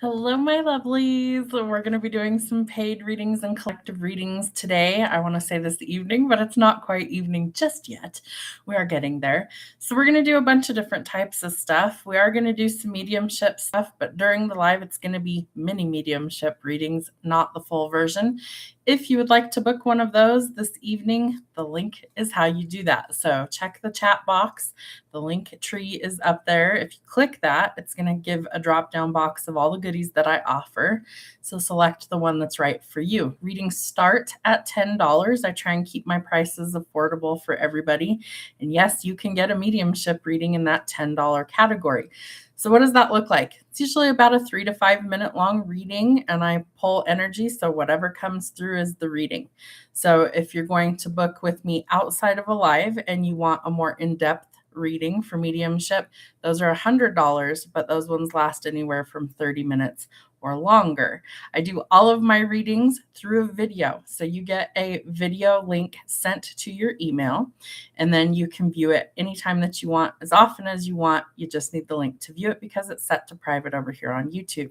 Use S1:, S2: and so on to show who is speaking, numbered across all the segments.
S1: Hello, my lovelies. We're going to be doing some paid readings and collective readings today. I want to say this evening, but it's not quite evening just yet. We are getting there. So, we're going to do a bunch of different types of stuff. We are going to do some mediumship stuff, but during the live, it's going to be mini mediumship readings, not the full version. If you would like to book one of those this evening, the link is how you do that. So, check the chat box. The LINKTREE is up there. If you click that, it's going to give a drop-down box of all the goodies that I offer. So select the one that's right for you. Readings start at $10. I try and keep my prices affordable for everybody. And yes, you can get a mediumship reading in that $10 category. So what does that look like? It's usually about a 3 to 5 minute long reading, and I pull energy. So whatever comes through is the reading. So if you're going to book with me outside of a live and you want a more in-depth reading for mediumship, those are $100, but those ones last anywhere from 30 minutes or longer. I do all of my readings through a video. So you get a video link sent to your email, and then you can view it anytime that you want, as often as you want. You just need the link to view it because it's set to private over here on YouTube.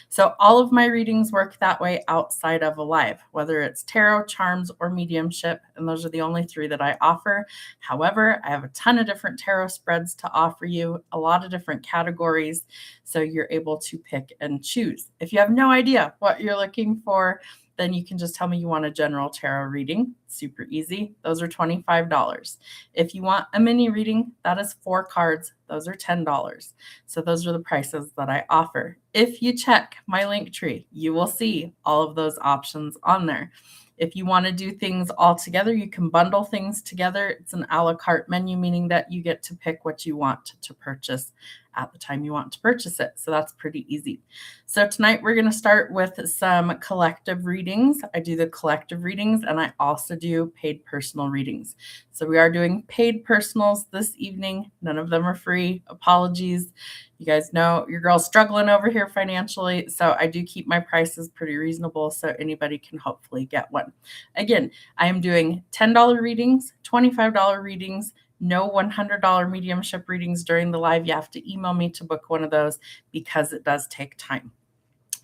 S1: So all of my readings work that way outside of a live, whether it's tarot, charms, or mediumship, and those are the only three that I offer. However, I have a ton of different tarot spreads to offer you, a lot of different categories, so you're able to pick and choose. If you have no idea what you're looking for, then you can just tell me you want a general tarot reading. Super easy. Those are $25. If you want a mini reading, that is 4 cards. Those are $10. So those are the prices that I offer. If you check my LINKTREE, you will see all of those options on there. If you want to do things all together, you can bundle things together. It's an a la carte menu, meaning that you get to pick what you want to purchase at the time you want to purchase it. So that's pretty easy. So tonight we're going to start with some collective readings. I do the collective readings and I also do paid personal readings. So we are doing paid personals this evening. None of them are free. Apologies. You guys know your girl's struggling over here financially. So I do keep my prices pretty reasonable so anybody can hopefully get one. Again, I am doing $10 readings, $25 readings, no $100 mediumship readings during the live. You have to email me to book one of those because it does take time.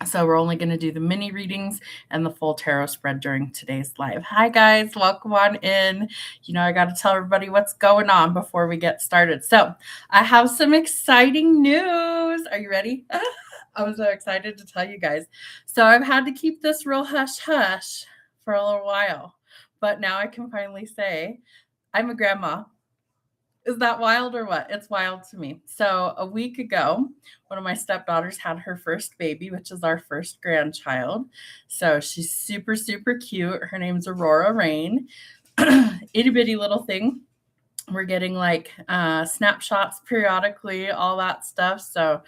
S1: So we're only going to do the mini readings and the full tarot spread during today's live. Hi, guys. Welcome on in. You know, I got to tell everybody what's going on before we get started. So I have some exciting news. Are you ready? I'm so excited to tell you guys. So I've had to keep this real hush-hush for a little while, but now I can finally say I'm a grandma. Is that wild or what? It's wild to me. So a week ago, one of my stepdaughters had her first baby, which is our first grandchild. So she's super, super cute. Her name's Aurora Rain. Itty bitty little thing. We're getting like snapshots periodically, all that stuff. So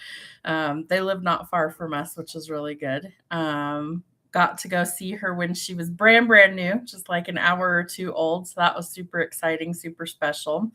S1: they live not far from us, which is really good. Got to go see her when she was brand new, just like an hour or two old. So that was super exciting, super special.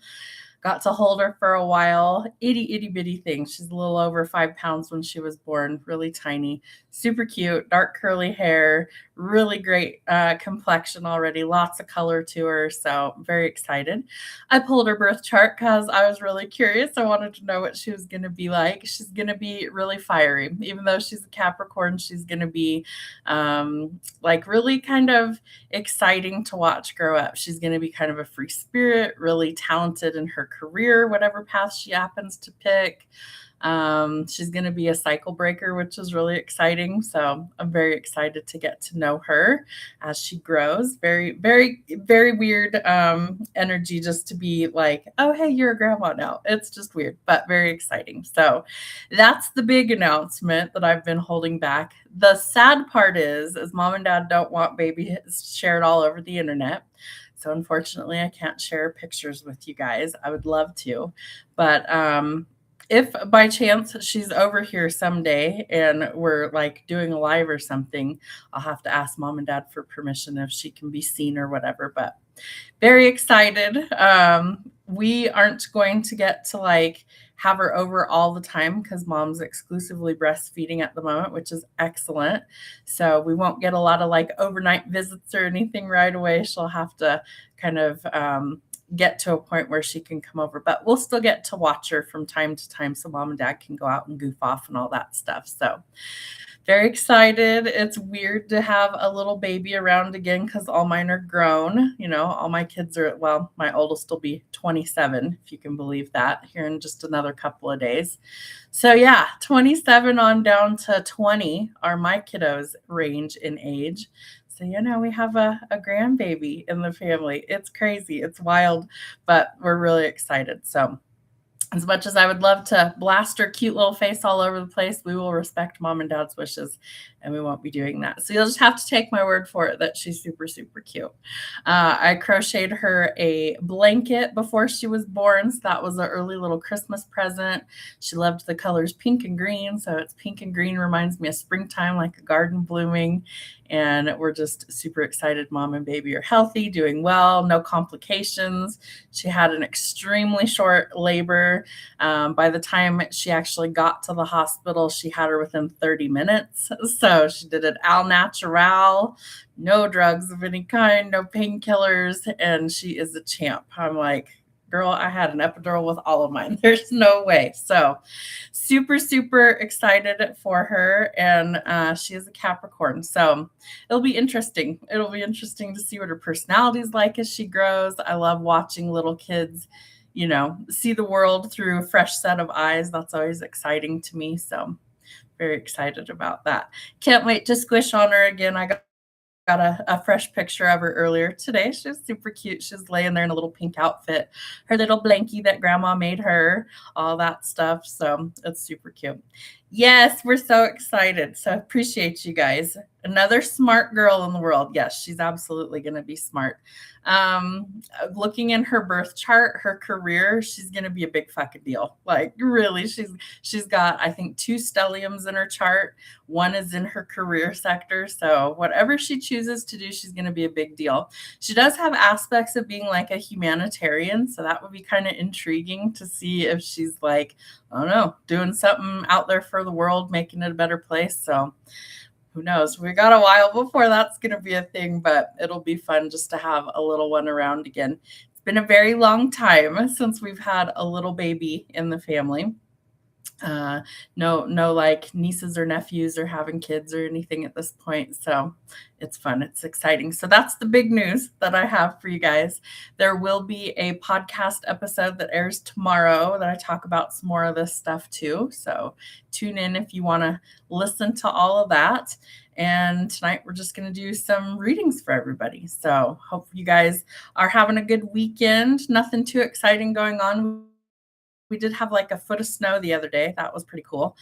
S1: Got to hold her for a while. Itty bitty thing. She's a little over 5 pounds when she was born. Really tiny. Super cute. Dark curly hair. Really great complexion already. Lots of color to her. So very excited. I pulled her birth chart because I was really curious. I wanted to know what she was going to be like. She's going to be really fiery. Even though she's a Capricorn, she's going to be like really kind of exciting to watch grow up. She's going to be kind of a free spirit, really talented in her career, whatever path she happens to pick. She's going to be a cycle breaker, which is really exciting. So I'm very excited to get to know her as she grows. Very, very, very weird energy just to be like, oh, hey, you're a grandma now. It's just weird, but very exciting. So that's the big announcement that I've been holding back. The sad part is mom and dad don't want baby shared all over the internet. So unfortunately, I can't share pictures with you guys. I would love to, but if by chance she's over here someday and we're like doing a live or something, I'll have to ask mom and dad for permission if she can be seen or whatever. But very excited. We aren't going to get to like have her over all the time because mom's exclusively breastfeeding at the moment, which is excellent. So we won't get a lot of like overnight visits or anything right away. She'll have to kind of get to a point where she can come over, but we'll still get to watch her from time to time so mom and dad can go out and goof off and all that stuff. So very excited. It's weird to have a little baby around again because all mine are grown. All my kids are, well, my oldest will be 27, if you can believe that, here in just another couple of days. So yeah, 27 on down to 20 are my kiddos range in age. So, we have a grandbaby in the family. It's crazy. It's wild, but we're really excited. So as much as I would love to blast her cute little face all over the place, we will respect mom and dad's wishes and we won't be doing that. So you'll just have to take my word for it that she's super, super cute. I crocheted her a blanket before she was born. So that was an early little Christmas present. She loved the colors pink and green. So it's pink and green, reminds me of springtime, like a garden blooming. And we're just super excited. Mom and baby are healthy, doing well, no complications. She had an extremely short labor. By the time she actually got to the hospital, she had her within 30 minutes. So she did it al natural, no drugs of any kind, no painkillers, and she is a champ. I'm like, girl, I had an epidural with all of mine. There's no way. So super, super excited for her. And she is a Capricorn. So it'll be interesting. It'll be interesting to see what her personality is like as she grows. I love watching little kids, see the world through a fresh set of eyes. That's always exciting to me. So very excited about that. Can't wait to squish on her again. I got a fresh picture of her earlier today. She's super cute. She's laying there in a little pink outfit, her little blankie that grandma made her, all that stuff. So it's super cute. Yes, we're so excited. So appreciate you guys. Another smart girl in the world. Yes, she's absolutely going to be smart. Looking in her birth chart, her career, she's going to be a big fucking deal. Like really, she's got, I think, 2 stelliums in her chart. One is in her career sector. So whatever she chooses to do, she's going to be a big deal. She does have aspects of being like a humanitarian. So that would be kind of intriguing to see if she's like, I don't know, doing something out there for the world, making it a better place. So who knows? We got a while before that's going to be a thing, but it'll be fun just to have a little one around again. It's been a very long time since we've had a little baby in the family. No like nieces or nephews or having kids or anything at this point. So it's fun. It's exciting. So that's the big news that I have for you guys. There will be a podcast episode that airs tomorrow that I talk about some more of this stuff too. So tune in if you want to listen to all of that. And tonight we're just going to do some readings for everybody. So hope you guys are having a good weekend. Nothing too exciting going on. We did have like a foot of snow the other day. That was pretty cool.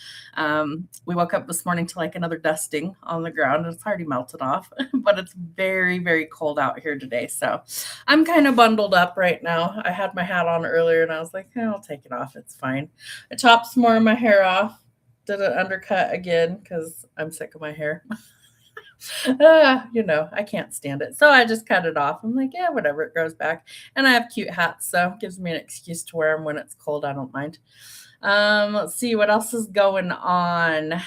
S1: We woke up this morning to like another dusting on the ground. It's already melted off, but it's very, very cold out here today. So I'm kind of bundled up right now. I had my hat on earlier and I was like, I'll take it off. It's fine. I chopped some more of my hair off. Did an undercut again because I'm sick of my hair. I can't stand it. So I just cut it off. I'm like, yeah, whatever, it grows back. And I have cute hats, so it gives me an excuse to wear them when it's cold. I don't mind. Let's see what else is going on.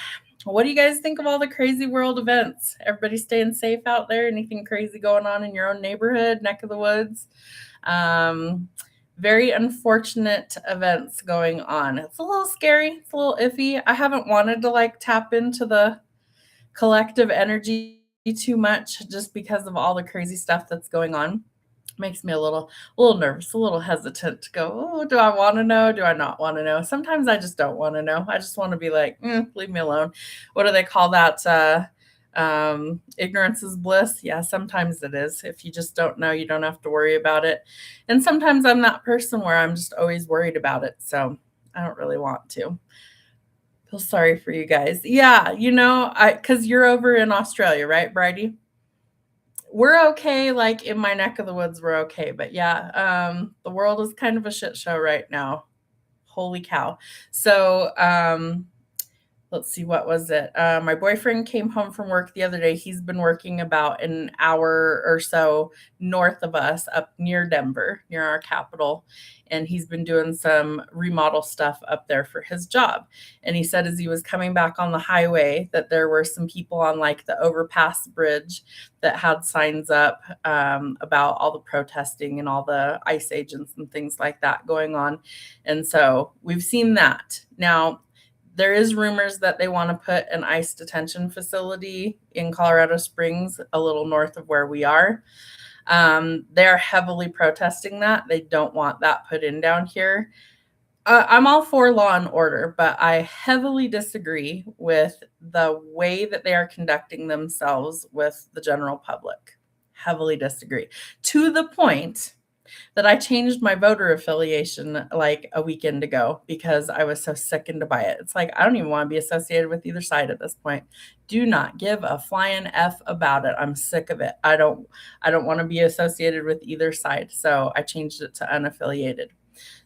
S1: What do you guys think of all the crazy world events? Everybody staying safe out there? Anything crazy going on in your own neighborhood, neck of the woods? Very unfortunate events going on. It's a little scary. It's a little iffy. I haven't wanted to like tap into the collective energy too much just because of all the crazy stuff that's going on. Makes me a little nervous, a little hesitant to go, oh, do I want to know? Do I not want to know? Sometimes I just don't want to know. I just want to be like, leave me alone. What do they call that? Ignorance is bliss. Yeah, sometimes it is. If you just don't know, you don't have to worry about it. And sometimes I'm that person where I'm just always worried about it. So I don't really want to. Feel sorry for you guys. Yeah, because you're over in Australia, right, Bridie? We're okay. Like in my neck of the woods, we're okay. But yeah, the world is kind of a shit show right now. Holy cow. So let's see, what was it? My boyfriend came home from work the other day. He's been working about an hour or so north of us, up near Denver, near our capital. And he's been doing some remodel stuff up there for his job. And he said as he was coming back on the highway that there were some people on like the overpass bridge that had signs up about all the protesting and all the ICE agents and things like that going on. And so we've seen that. Now, there is rumors that they want to put an ICE detention facility in Colorado Springs, a little north of where we are. They're heavily protesting that. They don't want that put in down here. I'm all for law and order, but I heavily disagree with the way that they are conducting themselves with the general public. Heavily disagree. To the point that I changed my voter affiliation like a weekend ago because I was so sickened by it. It's like, I don't even want to be associated with either side at this point. Do not give a flying F about it. I'm sick of it. I don't want to be associated with either side. So I changed it to unaffiliated.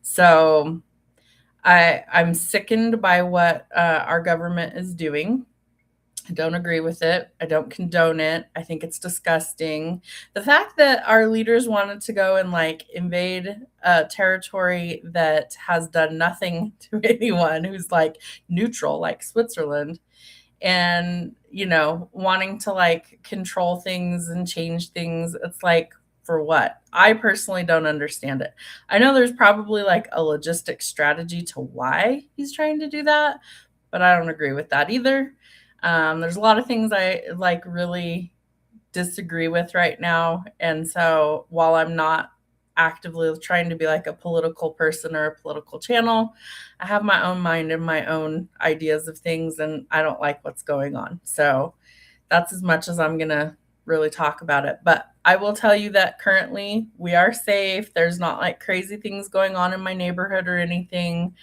S1: So I'm sickened by what our government is doing. I don't agree with it. I don't condone it. I think it's disgusting. The fact that our leaders wanted to go and like invade a territory that has done nothing to anyone, who's like neutral, like Switzerland, and, you know, wanting to like control things and change things. It's like, for what? I personally don't understand it. I know there's probably like a logistic strategy to why he's trying to do that, but I don't agree with that either. There's a lot of things I like really disagree with right now. And so while I'm not actively trying to be like a political person or a political channel, I have my own mind and my own ideas of things, and I don't like what's going on. So that's as much as I'm going to really talk about it. But I will tell you that currently we are safe. There's not like crazy things going on in my neighborhood or anything.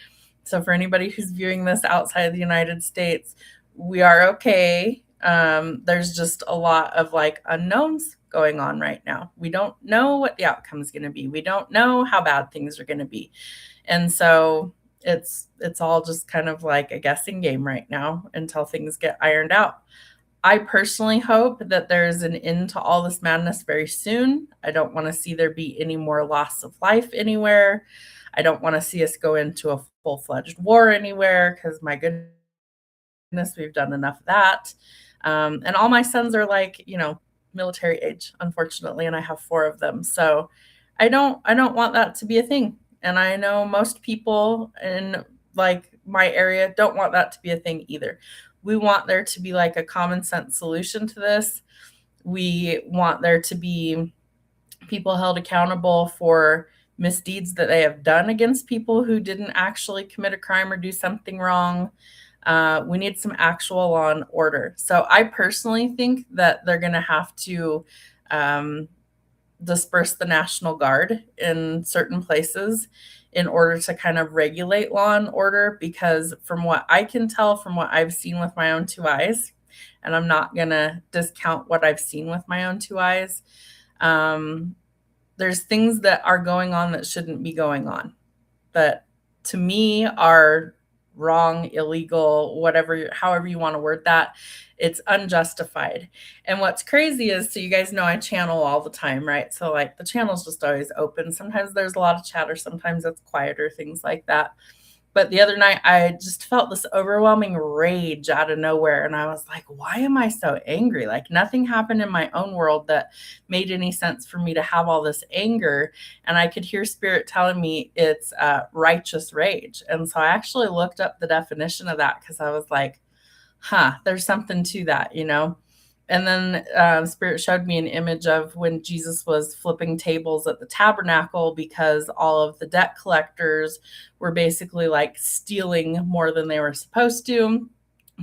S1: So for anybody who's viewing this outside of the United States, we are okay. There's just a lot of like unknowns going on right now. We don't know what the outcome is going to be. We don't know how bad things are going to be. And so it's all just kind of like a guessing game right now until things get ironed out. I personally hope that there's an end to all this madness very soon. I don't want to see there be any more loss of life anywhere. I don't want to see us go into a full-fledged war anywhere, because my goodness, we've done enough of that. And all my sons are like, you know, military age, unfortunately, and I have 4 of them. So I don't want that to be a thing. And I know most people in like my area don't want that to be a thing either. We want there to be like a common sense solution to this. We want there to be people held accountable for misdeeds that they have done against people who didn't actually commit a crime or do something wrong. We need some actual law and order. So I personally think that they're going to have to disperse the National Guard in certain places in order to kind of regulate law and order, because from what I can tell, from what I've seen with my own 2 eyes, and I'm not going to discount what I've seen with my own 2 eyes, there's things that are going on that shouldn't be going on, that to me are wrong, illegal, whatever, however you want to word that. It's unjustified. And what's crazy is, so you guys know I channel all the time, right? So like the channel's just always open. Sometimes there's a lot of chatter, sometimes it's quieter, things like that. But the other night I just felt this overwhelming rage out of nowhere. And I was like, why am I so angry? Like nothing happened in my own world that made any sense for me to have all this anger. And I could hear spirit telling me it's righteous rage. And so I actually looked up the definition of that, because I was like, there's something to that, you know? And then Spirit showed me an image of when Jesus was flipping tables at the tabernacle, because all of the debt collectors were basically like stealing more than they were supposed to,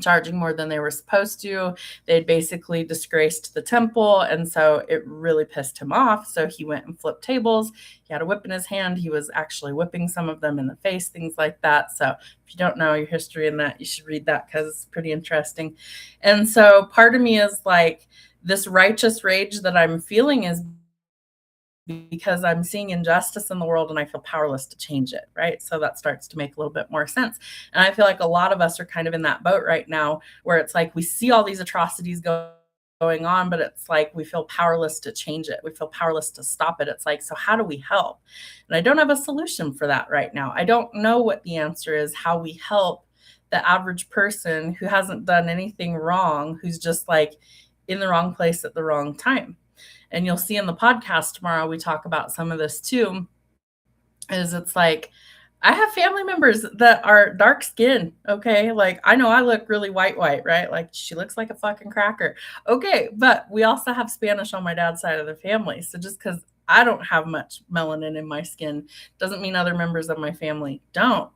S1: charging more than they were supposed to. They'd basically disgraced the temple. And so it really pissed him off. So he went and flipped tables. He had a whip in his hand. He was actually whipping some of them in the face, things like that. So if you don't know your history in that, you should read that, because it's pretty interesting. And so part of me is like, this righteous rage that I'm feeling is because I'm seeing injustice in the world and I feel powerless to change it, right? So that starts to make a little bit more sense. And I feel like a lot of us are kind of in that boat right now where it's like we see all these atrocities going on, but it's like we feel powerless to change it. We feel powerless to stop it. It's like, so how do we help? And I don't have a solution for that right now. I don't know what the answer is, how we help the average person who hasn't done anything wrong, who's just like in the wrong place at the wrong time. And you'll see in the podcast tomorrow, we talk about some of this too, is it's like, I have family members that are dark skinned. Okay. Like I know I look really white, right? Like she looks like a fucking cracker. Okay. But we also have Spanish on my dad's side of the family. So just because I don't have much melanin in my skin doesn't mean other members of my family don't.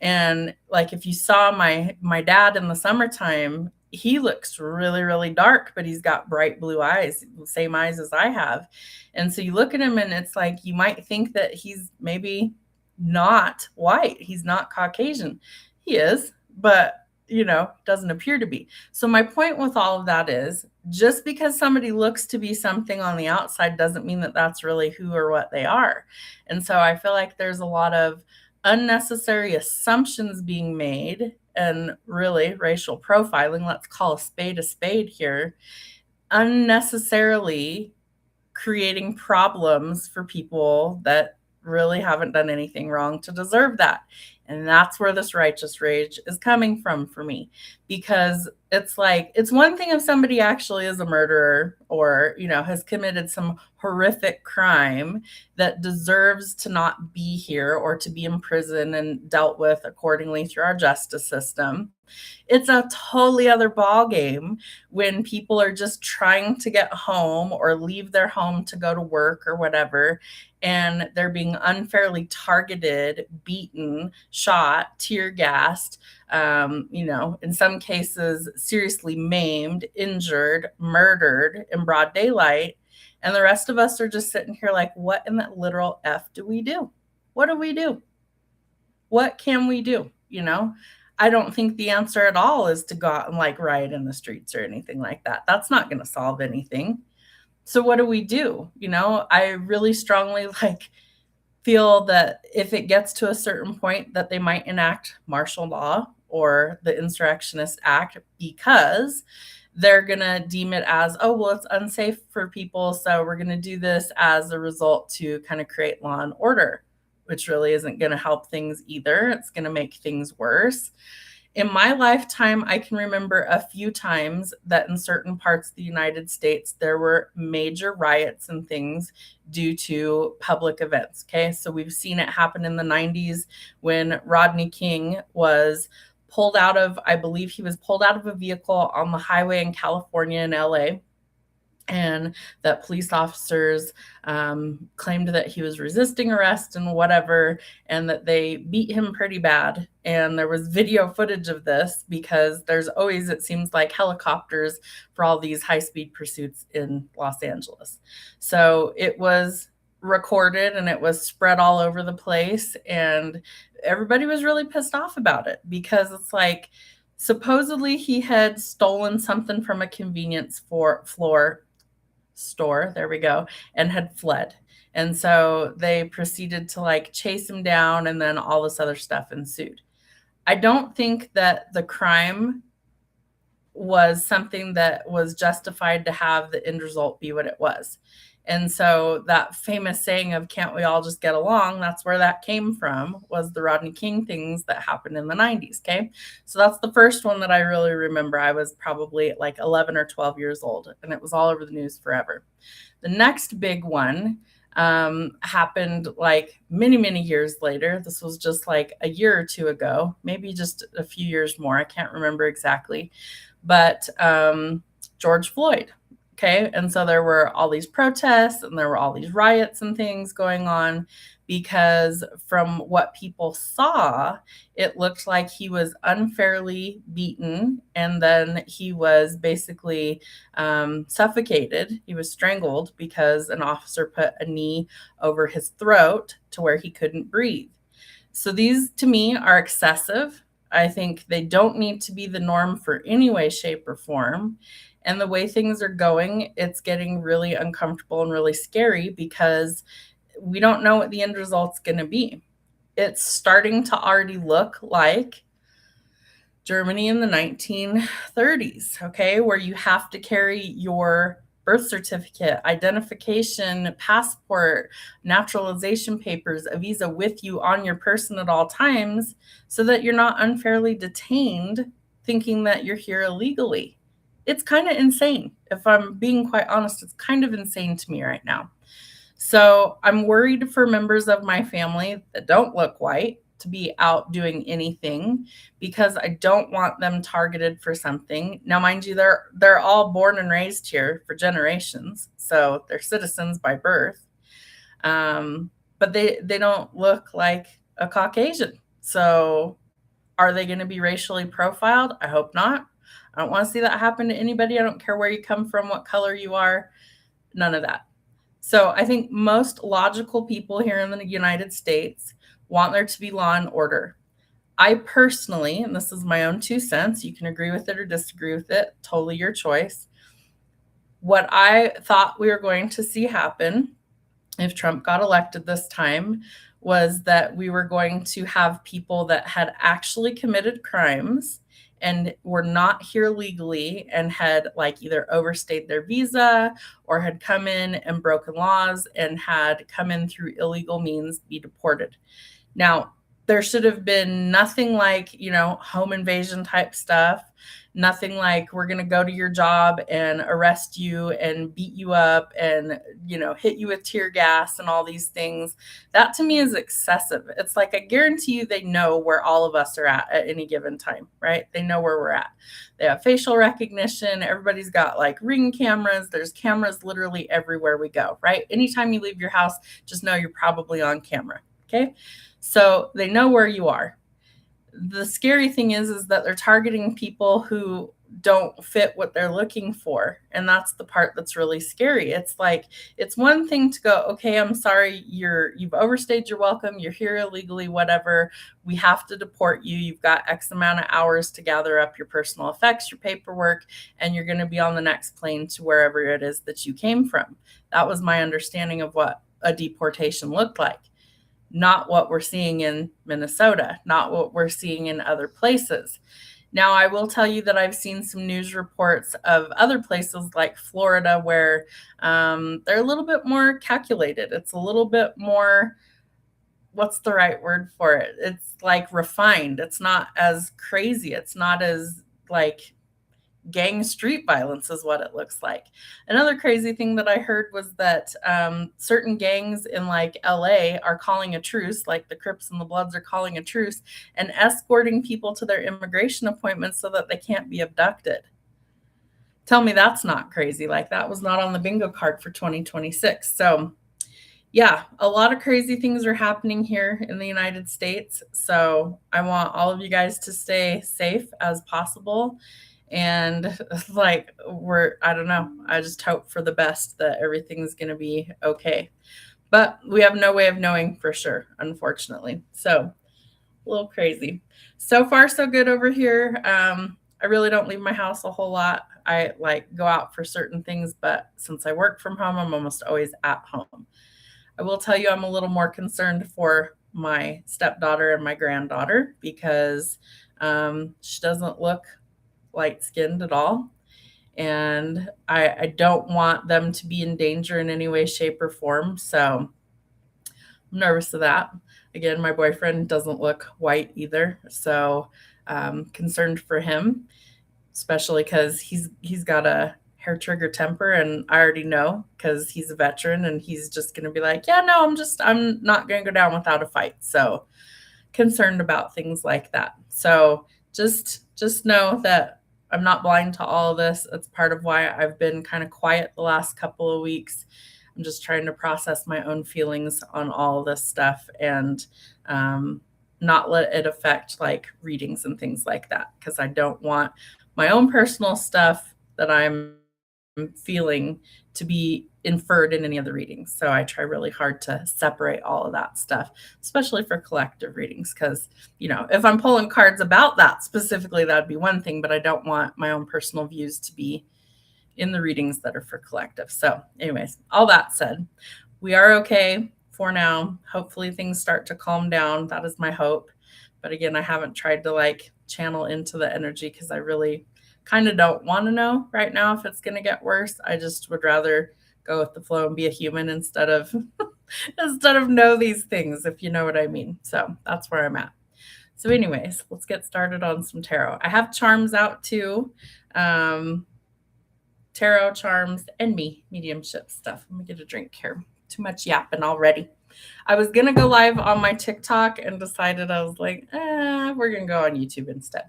S1: And like if you saw my dad in the summertime, he looks really, really dark, but he's got bright blue eyes, same eyes as I have. And so you look at him and it's like you might think that he's maybe not white. He's not Caucasian. He is, but doesn't appear to be. So my point with all of that is just because somebody looks to be something on the outside doesn't mean that that's really who or what they are. And so I feel like there's a lot of unnecessary assumptions being made and really racial profiling. Let's call a spade here. Unnecessarily creating problems for people that really haven't done anything wrong to deserve that. And that's where this righteous rage is coming from for me, because it's like, it's one thing if somebody actually is a murderer or, has committed some horrific crime that deserves to not be here or to be in prison and dealt with accordingly through our justice system. It's a totally other ball game when people are just trying to get home or leave their home to go to work or whatever, and they're being unfairly targeted, beaten, shot, tear gassed, in some cases seriously maimed, injured, murdered in broad daylight. And the rest of us are just sitting here like, what in that literal F do we do? What do we do? What can we do? I don't think the answer at all is to go out and like riot in the streets or anything like that. That's not going to solve anything. So what do we do? I really strongly feel that if it gets to a certain point that they might enact martial law or the Insurrectionist Act, because they're going to deem it as, oh, well, it's unsafe for people. So we're going to do this as a result to kind of create law and order, which really isn't going to help things either. It's going to make things worse. In my lifetime, I can remember a few times that in certain parts of the United States, there were major riots and things due to public events. Okay. So we've seen it happen in the 90s when Rodney King was pulled out of, I believe he was pulled out of a vehicle on the highway in California and LA. And that police officers claimed that he was resisting arrest and whatever, and that they beat him pretty bad. And there was video footage of this because there's always, it seems like, helicopters for all these high-speed pursuits in Los Angeles. So it was recorded and it was spread all over the place. And everybody was really pissed off about it because it's like, supposedly he had stolen something from a convenience store, there we go, and had fled. And so they proceeded to chase him down, and then all this other stuff ensued. I don't think that the crime was something that was justified to have the end result be what it was. And so that famous saying of can't we all just get along, that's where that came from, was the Rodney King things that happened in the 90s. Okay. So that's the first one that I really remember. I was probably 11 or 12 years old, and it was all over the news forever. The next big one happened many, many years later. This was just a year or two ago, maybe just a few years more. I can't remember exactly, but George Floyd. Okay. And so there were all these protests and there were all these riots and things going on because from what people saw, it looked like he was unfairly beaten, and then he was basically suffocated. He was strangled because an officer put a knee over his throat to where he couldn't breathe. So these to me are excessive. I think they don't need to be the norm for any way, shape, or form. And the way things are going, it's getting really uncomfortable and really scary because we don't know what the end result's going to be. It's starting to already look like Germany in the 1930s, okay, where you have to carry your birth certificate, identification, passport, naturalization papers, a visa with you on your person at all times so that you're not unfairly detained thinking that you're here illegally. It's kind of insane. If I'm being quite honest, it's kind of insane to me right now. So I'm worried for members of my family that don't look white to be out doing anything because I don't want them targeted for something. Now, mind you, they're all born and raised here for generations, so they're citizens by birth. But they don't look like a Caucasian. So are they going to be racially profiled? I hope not. I don't want to see that happen to anybody. I don't care where you come from, what color you are, none of that. So I think most logical people here in the United States want there to be law and order. I personally, and this is my own 2 cents, you can agree with it or disagree with it, totally your choice. What I thought we were going to see happen if Trump got elected this time was that we were going to have people that had actually committed crimes and were not here legally and had like either overstayed their visa or had come in and broken laws and had come in through illegal means be deported. Now, there should have been nothing like, home invasion type stuff, nothing like we're going to go to your job and arrest you and beat you up and, hit you with tear gas and all these things. That to me is excessive. It's like I guarantee you they know where all of us are at any given time, right? They know where we're at. They have facial recognition. Everybody's got like ring cameras. There's cameras literally everywhere we go, right? Anytime you leave your house, just know you're probably on camera, okay? So they know where you are. The scary thing is that they're targeting people who don't fit what they're looking for. And that's the part that's really scary. It's like, it's one thing to go, okay, I'm sorry, you've overstayed your welcome. You're here illegally, whatever. We have to deport you. You've got X amount of hours to gather up your personal effects, your paperwork, and you're going to be on the next plane to wherever it is that you came from. That was my understanding of what a deportation looked like. Not what we're seeing in Minnesota, not what we're seeing in other places. Now, I will tell you that I've seen some news reports of other places like Florida where they're a little bit more calculated. It's a little bit more, what's the right word for it? It's like refined. It's not as crazy. It's not as like gang street violence is what it looks like. Another crazy thing that I heard was that certain gangs in like LA are calling a truce, like the Crips and the Bloods are calling a truce and escorting people to their immigration appointments so that they can't be abducted. Tell me that's not crazy. Like that was not on the bingo card for 2026. So yeah, a lot of crazy things are happening here in the United States. So I want all of you guys to stay safe as possible. And like I don't know, I just hope for the best that everything's going to be okay. But we have no way of knowing for sure, unfortunately. So a little crazy. So far, so good over here. I really don't leave my house a whole lot. I like go out for certain things, but since I work from home, I'm almost always at home. I will tell you, I'm a little more concerned for my stepdaughter and my granddaughter because she doesn't look light-skinned at all. And I don't want them to be in danger in any way, shape, or form. So I'm nervous of that. Again, my boyfriend doesn't look white either. So concerned for him, especially because he's got a hair trigger temper, and I already know because he's a veteran and he's just going to be like, yeah, no, I'm not going to go down without a fight. So concerned about things like that. So just know that I'm not blind to all of this. It's part of why I've been kind of quiet the last couple of weeks. I'm just trying to process my own feelings on all of this stuff and not let it affect like readings and things like that, because I don't want my own personal stuff that I'm feeling to be inferred in any of the readings. So I try really hard to separate all of that stuff, especially for collective readings, because, if I'm pulling cards about that specifically, that'd be one thing, but I don't want my own personal views to be in the readings that are for collective. So anyways, all that said, we are okay for now. Hopefully things start to calm down. That is my hope. But again, I haven't tried to like channel into the energy because I really kind of don't want to know right now if it's going to get worse. I just would rather go with the flow and be a human instead of know these things, if you know what I mean. So that's where I'm at. So anyways, let's get started on some tarot. I have charms out too. Tarot, charms, and mediumship stuff. Let me get a drink here. Too much yapping already. I was going to go live on my TikTok and decided I was like, we're going to go on YouTube instead.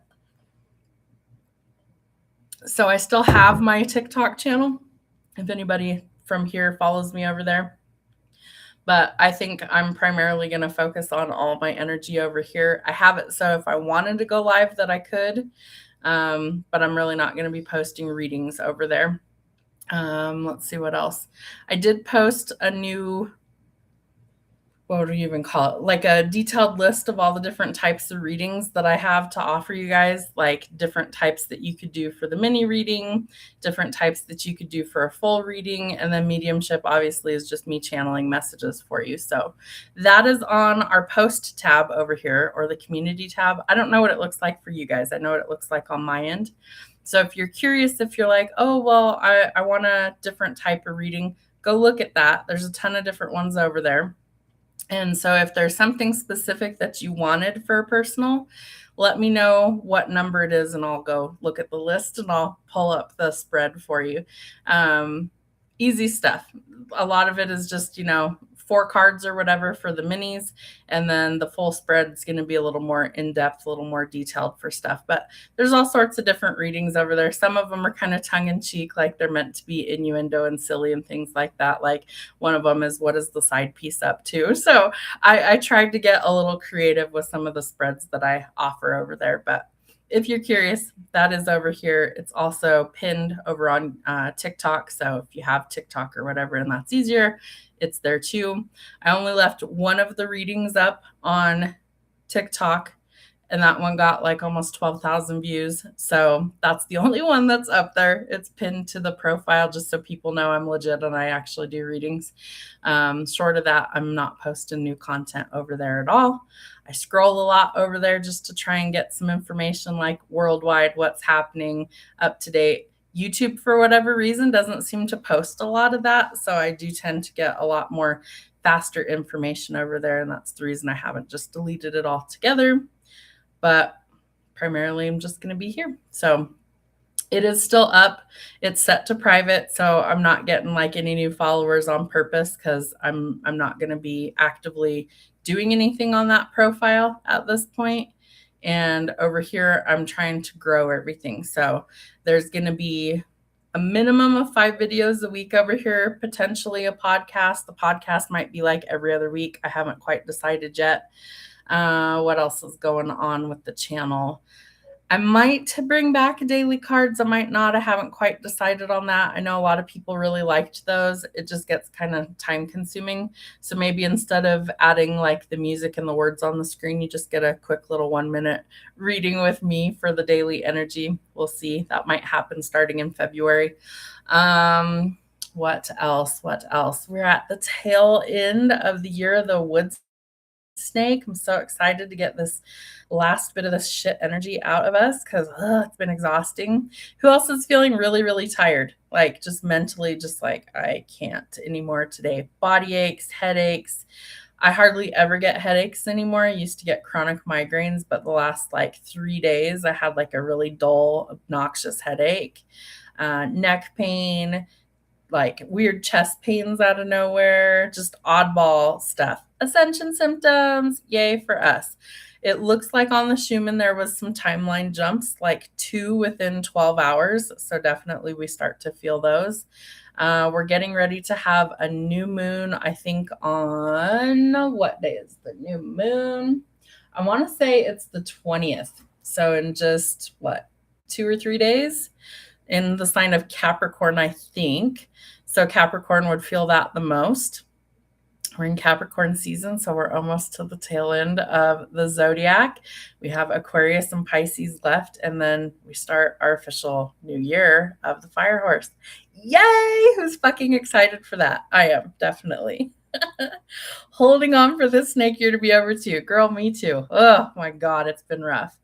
S1: So I still have my TikTok channel, if anybody from here follows me over there. But I think I'm primarily going to focus on all my energy over here. I have it so if I wanted to go live that I could, but I'm really not going to be posting readings over there. Let's see what else. I did post a new, what do you even call it? Like a detailed list of all the different types of readings that I have to offer you guys, like different types that you could do for the mini reading, different types that you could do for a full reading, and then mediumship obviously is just me channeling messages for you. So that is on our post tab over here, or the community tab. I don't know what it looks like for you guys. I know what it looks like on my end. So if you're curious, if you're like, oh, well, I want a different type of reading, go look at that. There's a ton of different ones over there. And so if there's something specific that you wanted for a personal, let me know what number it is and I'll go look at the list and I'll pull up the spread for you. Easy stuff. A lot of it is just, 4 cards or whatever for the minis. And then the full spread is going to be a little more in-depth, a little more detailed for stuff. But there's all sorts of different readings over there. Some of them are kind of tongue-in-cheek, like they're meant to be innuendo and silly and things like that. Like one of them is, what is the side piece up to? So I tried to get a little creative with some of the spreads that I offer over there. But if you're curious, that is over here. It's also pinned over on TikTok. So if you have TikTok or whatever, and that's easier, it's there too. I only left one of the readings up on TikTok, and that one got like almost 12,000 views. So that's the only one that's up there. It's pinned to the profile just so people know I'm legit and I actually do readings. Short of that, I'm not posting new content over there at all. I scroll a lot over there just to try and get some information like worldwide, what's happening, up to date. YouTube, for whatever reason, doesn't seem to post a lot of that. So I do tend to get a lot more faster information over there. And that's the reason I haven't just deleted it altogether. But primarily I'm just going to be here. So it is still up. It's set to private. So I'm not getting like any new followers on purpose because I'm not going to be actively doing anything on that profile at this point. And over here, I'm trying to grow everything. So there's going to be a minimum of 5 videos a week over here, potentially a podcast. The podcast might be like every other week. I haven't quite decided yet. What else is going on with the channel? I might bring back daily cards. I might not. I haven't quite decided on that. I know a lot of people really liked those. It just gets kind of time consuming. So maybe instead of adding like the music and the words on the screen, you just get a quick little 1-minute reading with me for the daily energy. We'll see. That might happen starting in February. What else? We're at the tail end of the year of the wood snake. I'm so excited to get this last bit of this shit energy out of us because it's been exhausting. Who else is feeling really, really tired? Like just mentally, just like I can't anymore today. Body aches, headaches. I hardly ever get headaches anymore. I used to get chronic migraines, but the last like 3 days, I had like a really dull, obnoxious headache, neck pain, like weird chest pains out of nowhere, just oddball stuff. Ascension symptoms, yay for us. It looks like on the Schumann there was some timeline jumps, like 2 within 12 hours. So definitely we start to feel those. We're getting ready to have a new moon, I think on, what day is the new moon? I want to say it's the 20th. So in just, 2 or 3 days? In the sign of Capricorn, I think. So Capricorn would feel that the most. We're in Capricorn season, so we're almost to the tail end of the zodiac. We have Aquarius and Pisces left, and then we start our official new year of the fire horse. Yay! Who's fucking excited for that? I am, definitely. Holding on for this snake year to be over too. Girl, me too. Oh my God, it's been rough.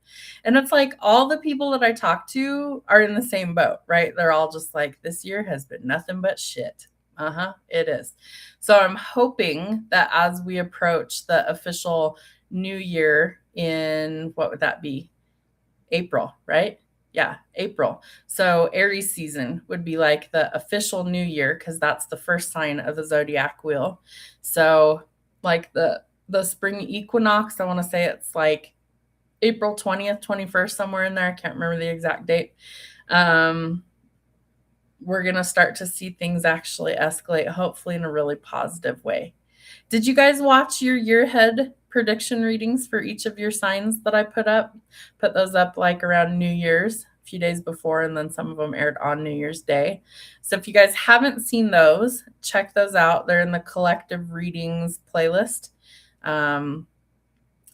S1: And it's like all the people that I talk to are in the same boat, right? They're all just like, this year has been nothing but shit. It is. So I'm hoping that as we approach the official new year in, what would that be? April, right? Yeah, April. So Aries season would be like the official new year because that's the first sign of the zodiac wheel. So like the spring equinox, I want to say it's like April 20th, 21st, somewhere in there. I can't remember the exact date. We're going to start to see things actually escalate, hopefully in a really positive way. Did you guys watch your year ahead prediction readings for each of your signs that I put up? Put those up like around New Year's, a few days before, and then some of them aired on New Year's Day. So if you guys haven't seen those, check those out. They're in the collective readings playlist. And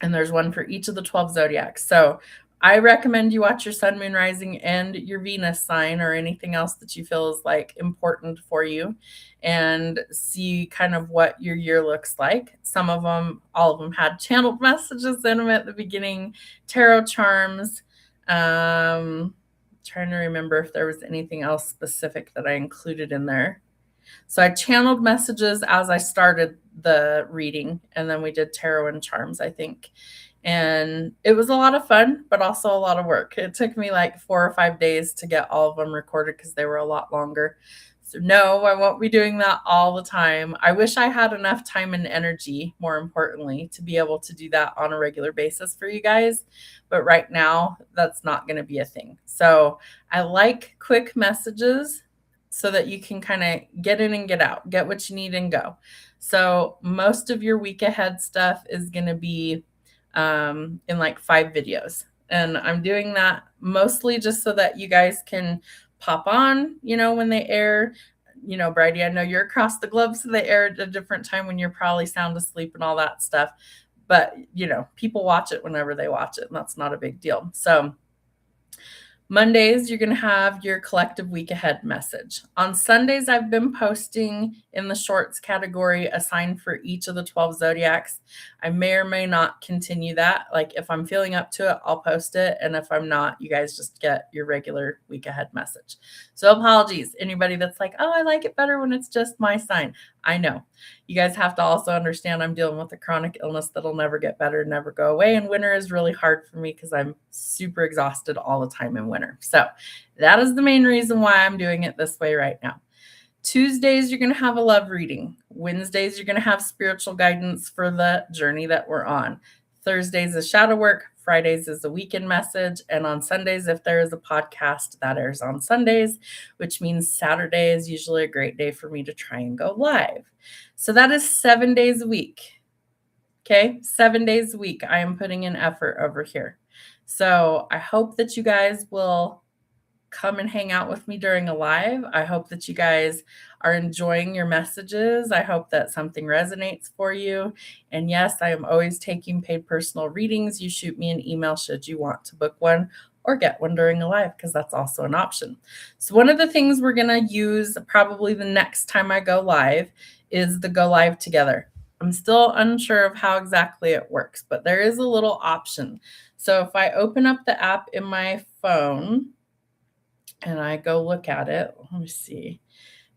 S1: there's one for each of the 12 zodiacs. So I recommend you watch your sun, moon, rising, and your Venus sign or anything else that you feel is like important for you and see kind of what your year looks like. Some of them, all of them had channeled messages in them at the beginning, tarot charms. Trying to remember if there was anything else specific that I included in there. So I channeled messages as I started the reading, and then we did tarot and charms, I think. And it was a lot of fun, but also a lot of work. It took me like 4 or 5 days to get all of them recorded because they were a lot longer. So no, I won't be doing that all the time. I wish I had enough time and energy, more importantly, to be able to do that on a regular basis for you guys. But right now, that's not going to be a thing. So I like quick messages so that you can kind of get in and get out, get what you need and go. So most of your week ahead stuff is going to be in like 5 videos. And I'm doing that mostly just so that you guys can pop on, when they air. Bridie, I know you're across the globe, so they air at a different time when you're probably sound asleep and all that stuff. But, people watch it whenever they watch it, and that's not a big deal. So Mondays, you're going to have your collective week ahead message. On Sundays, I've been posting in the shorts category a sign for each of the 12 zodiacs. I may or may not continue that. Like if I'm feeling up to it, I'll post it. And if I'm not, you guys just get your regular week ahead message. So apologies, anybody that's like, oh, I like it better when it's just my sign. I know. You guys have to also understand I'm dealing with a chronic illness that'll never get better, never go away. And winter is really hard for me because I'm super exhausted all the time in winter. So that is the main reason why I'm doing it this way right now. Tuesdays, you're going to have a love reading. Wednesdays, you're going to have spiritual guidance for the journey that we're on. Thursdays is shadow work. Fridays is a weekend message. And on Sundays, if there is a podcast, that airs on Sundays, which means Saturday is usually a great day for me to try and go live. So that is 7 days a week. Okay, 7 days a week. I am putting in effort over here. So I hope that you guys will come and hang out with me during a live. I hope that you guys are enjoying your messages. I hope that something resonates for you. And yes, I am always taking paid personal readings. You shoot me an email should you want to book one or get one during a live, because that's also an option. So one of the things we're going to use probably the next time I go live is the go live together. I'm still unsure of how exactly it works, but there is a little option. So if I open up the app in my phone and I go look at it, let me see.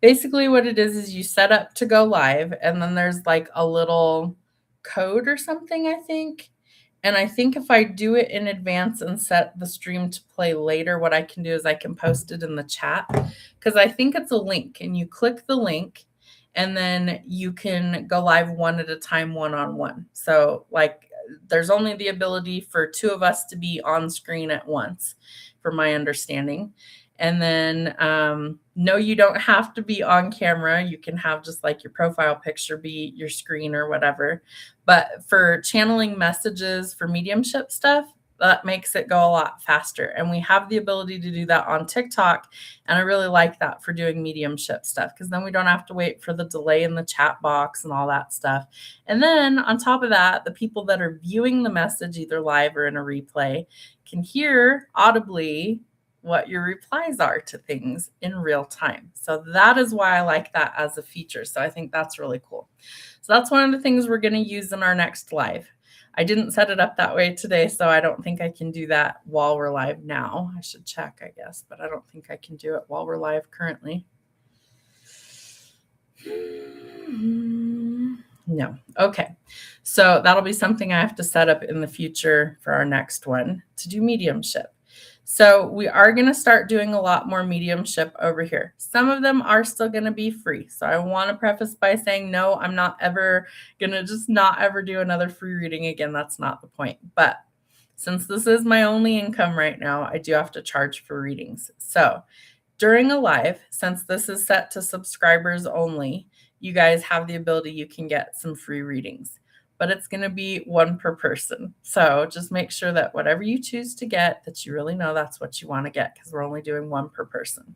S1: Basically what it is you set up to go live, and then there's like a little code or something, I think. And I think if I do it in advance and set the stream to play later, what I can do is I can post it in the chat, because I think it's a link, and you click the link and then you can go live one at a time, one-on-one. So like there's only the ability for 2 of us to be on screen at once, from my understanding. And then, no, you don't have to be on camera. You can have just like your profile picture be your screen or whatever. But for channeling messages for mediumship stuff, That makes it go a lot faster. And we have the ability to do that on TikTok. And I really like that for doing mediumship stuff, because then we don't have to wait for the delay in the chat box and all that stuff. And then on top of that, the people that are viewing the message either live or in a replay can hear audibly what your replies are to things in real time. So that is why I like that as a feature. So I think that's really cool. So that's one of the things we're going to use in our next live. I didn't set it up that way today, so I don't think I can do that while we're live now. I should check, I guess, but I don't think I can do it while we're live currently. No. Okay. So that'll be something I have to set up in the future for our next one to do mediumship. So we are going to start doing a lot more mediumship over here. Some of them are still going to be free. So I want to preface by saying, no, I'm not ever going to just not ever do another free reading again. That's not the point. But since this is my only income right now, I do have to charge for readings. So during a live, since this is set to subscribers only, you guys have the ability, you can get some free readings, but it's going to be one per person. So just make sure that whatever you choose to get, that you really know that's what you want to get, because we're only doing one per person.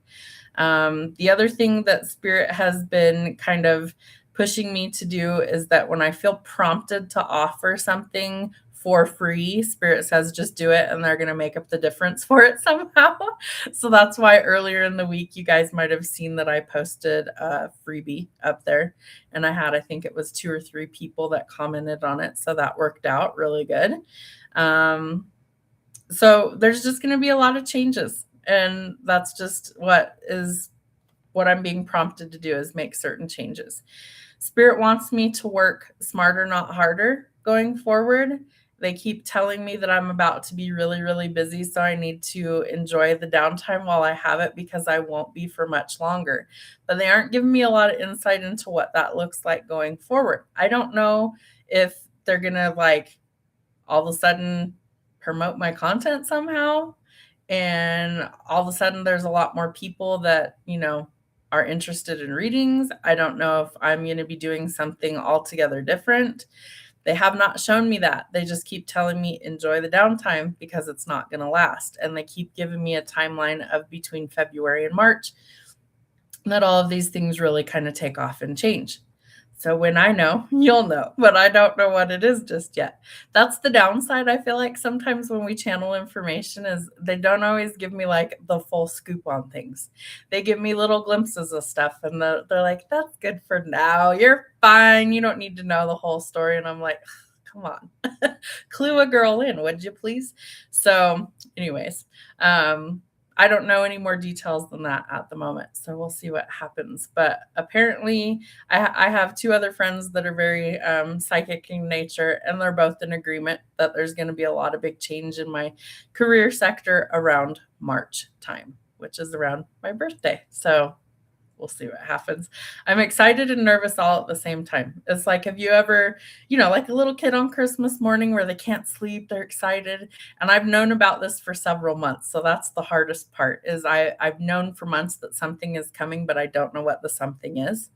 S1: The other thing that Spirit has been kind of pushing me to do is that when I feel prompted to offer something for free, Spirit says just do it, and they're going to make up the difference for it somehow. So that's why earlier in the week you guys might have seen that I posted a freebie up there, and I think it was 2 or 3 people that commented on it, so that worked out really good. So there's just going to be a lot of changes, and that's just what I'm being prompted to do, is make certain changes. Spirit wants me to work smarter, not harder going forward. They keep telling me that I'm about to be really, really busy, so I need to enjoy the downtime while I have it, because I won't be for much longer. But they aren't giving me a lot of insight into what that looks like going forward. I don't know if they're going to all of a sudden promote my content somehow, and all of a sudden there's a lot more people that, are interested in readings. I don't know if I'm going to be doing something altogether different. They have not shown me that. They just keep telling me enjoy the downtime, because it's not going to last. And they keep giving me a timeline of between February and March that all of these things really kind of take off and change. So when I know, you'll know, but I don't know what it is just yet. That's the downside. I feel like sometimes when we channel information, is they don't always give me the full scoop on things. They give me little glimpses of stuff, and they're like, that's good for now. You're fine. You don't need to know the whole story. And I'm like, come on, clue a girl in, would you please? So anyways, I don't know any more details than that at the moment, so we'll see what happens. But apparently, I have 2 other friends that are very psychic in nature, and they're both in agreement that there's going to be a lot of big change in my career sector around March time, which is around my birthday. So we'll see what happens. I'm excited and nervous all at the same time. It's like, have you ever, like a little kid on Christmas morning where they can't sleep, they're excited. And I've known about this for several months. So that's the hardest part, is I've known for months that something is coming, but I don't know what the something is.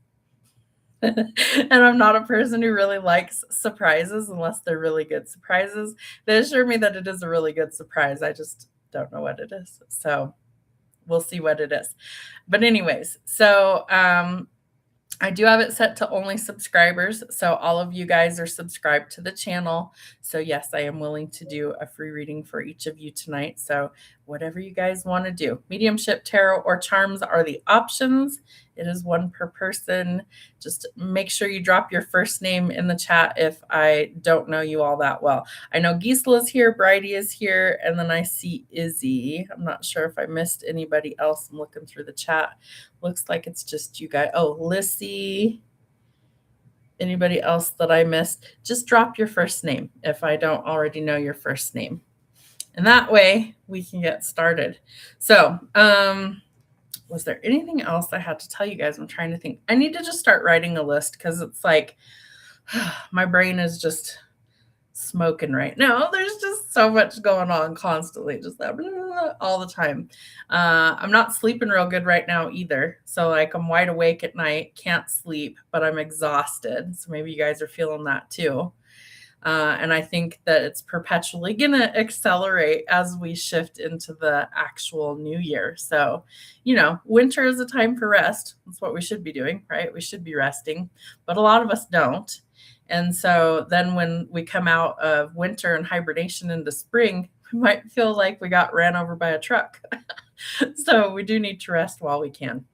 S1: And I'm not a person who really likes surprises unless they're really good surprises. They assure me that it is a really good surprise. I just don't know what it is. So we'll see what it is. But anyways, so I do have it set to only subscribers. So all of you guys are subscribed to the channel. So yes, I am willing to do a free reading for each of you tonight. So whatever you guys want to do, mediumship, tarot, or charms are the options. It is one per person. Just make sure you drop your first name in the chat if I don't know you all that well. I know Gisela is here, Bridie is here, and then I see Izzy. I'm not sure if I missed anybody else. I'm looking through the chat. Looks like it's just you guys. Oh, Lissy. Anybody else that I missed? Just drop your first name if I don't already know your first name. And that way we can get started. So, was there anything else I had to tell you guys? I'm trying to think. I need to just start writing a list, because it's like my brain is just smoking right now. There's just so much going on constantly, just all the time. I'm not sleeping real good right now either. So I'm wide awake at night, can't sleep, but I'm exhausted. So maybe you guys are feeling that too. And I think that it's perpetually going to accelerate as we shift into the actual new year. So, winter is a time for rest. That's what we should be doing, right? We should be resting, but a lot of us don't. And so then when we come out of winter and hibernation into spring, we might feel like we got ran over by a truck. So we do need to rest while we can.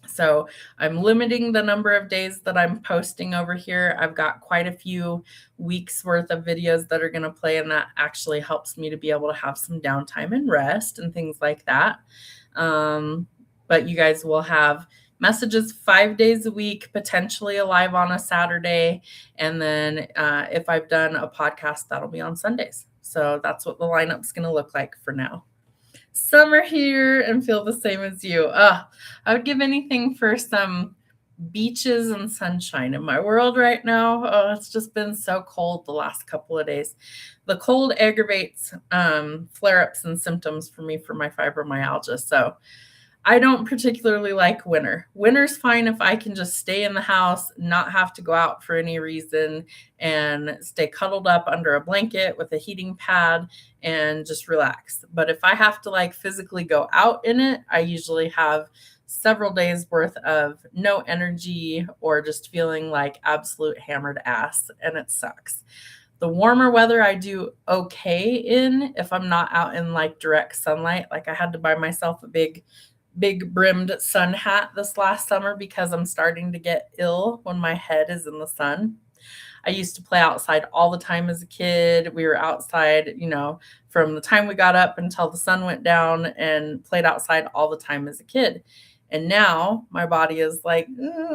S1: So I'm limiting the number of days that I'm posting over here. I've got quite a few weeks worth of videos that are going to play, and that actually helps me to be able to have some downtime and rest and things like that. But you guys will have messages 5 days a week, potentially live on a Saturday. And then if I've done a podcast, that'll be on Sundays. So that's what the lineup's going to look like for now. Summer here and feel the same as you. I would give anything for some beaches and sunshine in my world right now. Oh, it's just been so cold the last couple of days. The cold aggravates flare-ups and symptoms for me for my fibromyalgia. So I don't particularly like winter. Winter's fine if I can just stay in the house, not have to go out for any reason, and stay cuddled up under a blanket with a heating pad and just relax. But if I have to physically go out in it, I usually have several days worth of no energy or just feeling like absolute hammered ass, and it sucks. The warmer weather I do okay in if I'm not out in direct sunlight. I had to buy myself a big brimmed sun hat this last summer because I'm starting to get ill when my head is in the sun. I used to play outside all the time as a kid. We were outside, from the time we got up until the sun went down, and played outside all the time as a kid. And now my body is like,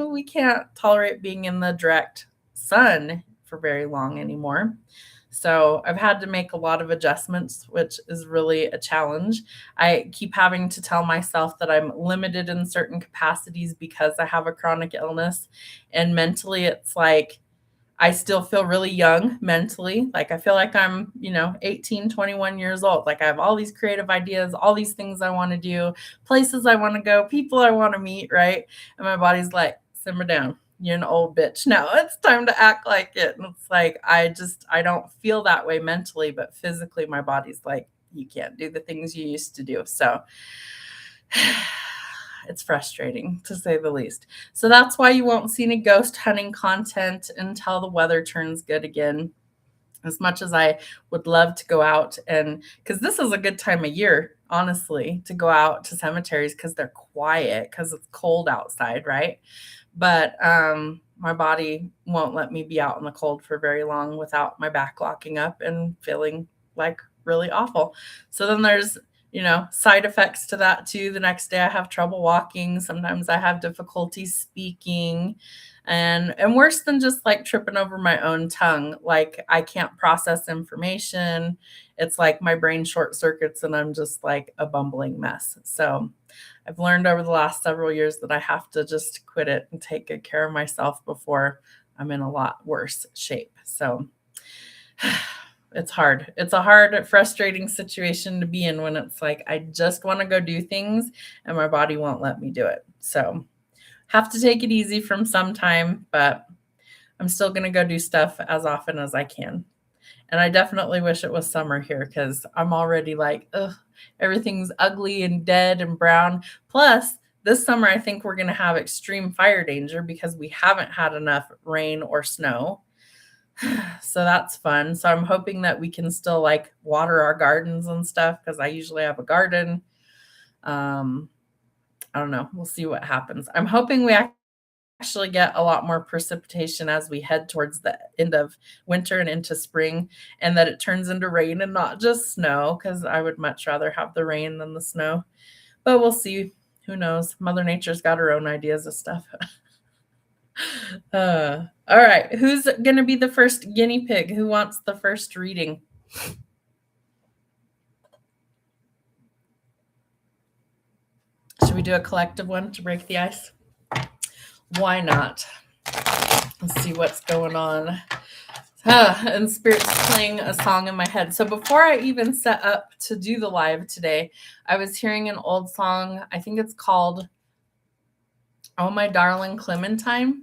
S1: we can't tolerate being in the direct sun for very long anymore. So I've had to make a lot of adjustments, which is really a challenge. I keep having to tell myself that I'm limited in certain capacities because I have a chronic illness. And mentally, it's like I still feel really young mentally. I feel like I'm, 18, 21 years old. I have all these creative ideas, all these things I want to do, places I want to go, people I want to meet, right? And my body's like, simmer down. You're an old bitch now. It's time to act like it. And it's I don't feel that way mentally, but physically my body's like, you can't do the things you used to do. So it's frustrating to say the least. So that's why you won't see any ghost hunting content until the weather turns good again. As much as I would love to go out, and because this is a good time of year, honestly, to go out to cemeteries because they're quiet, because it's cold outside, right? But my body won't let me be out in the cold for very long without my back locking up and feeling really awful. So then there's, side effects to that too. The next day I have trouble walking. Sometimes I have difficulty speaking, and worse than just tripping over my own tongue. I can't process information. It's like my brain short circuits and I'm just a bumbling mess. So I've learned over the last several years that I have to just quit it and take good care of myself before I'm in a lot worse shape. So it's hard. It's a hard, frustrating situation to be in when it's I just want to go do things and my body won't let me do it. So have to take it easy from some time, but I'm still going to go do stuff as often as I can. And I definitely wish it was summer here because I'm already ugh, everything's ugly and dead and brown. Plus, this summer, I think we're going to have extreme fire danger because we haven't had enough rain or snow. So that's fun. So I'm hoping that we can still water our gardens and stuff because I usually have a garden. I don't know. We'll see what happens. I'm hoping we actually get a lot more precipitation as we head towards the end of winter and into spring, and that it turns into rain and not just snow, because I would much rather have the rain than the snow. But we'll see. Who knows? Mother Nature's got her own ideas of stuff. All right. Who's going to be the first guinea pig? Who wants the first reading? Should we do a collective one to break the ice? Why not? Let's see what's going on. And Spirit's playing a song in my head. So before I even set up to do the live today, I was hearing an old song. I think it's called Oh My Darling Clementine.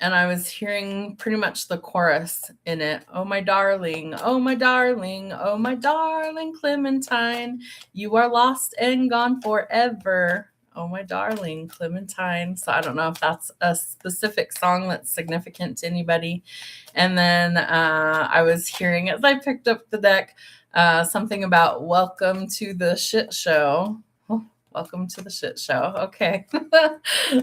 S1: and I was hearing pretty much the chorus in it. Oh, my darling, oh, my darling, oh, my darling Clementine, you are lost and gone forever. Oh, my darling Clementine. So I don't know if that's a specific song that's significant to anybody. And then I was hearing, as I picked up the deck, something about welcome to the shit show. Oh, welcome to the shit show. Okay.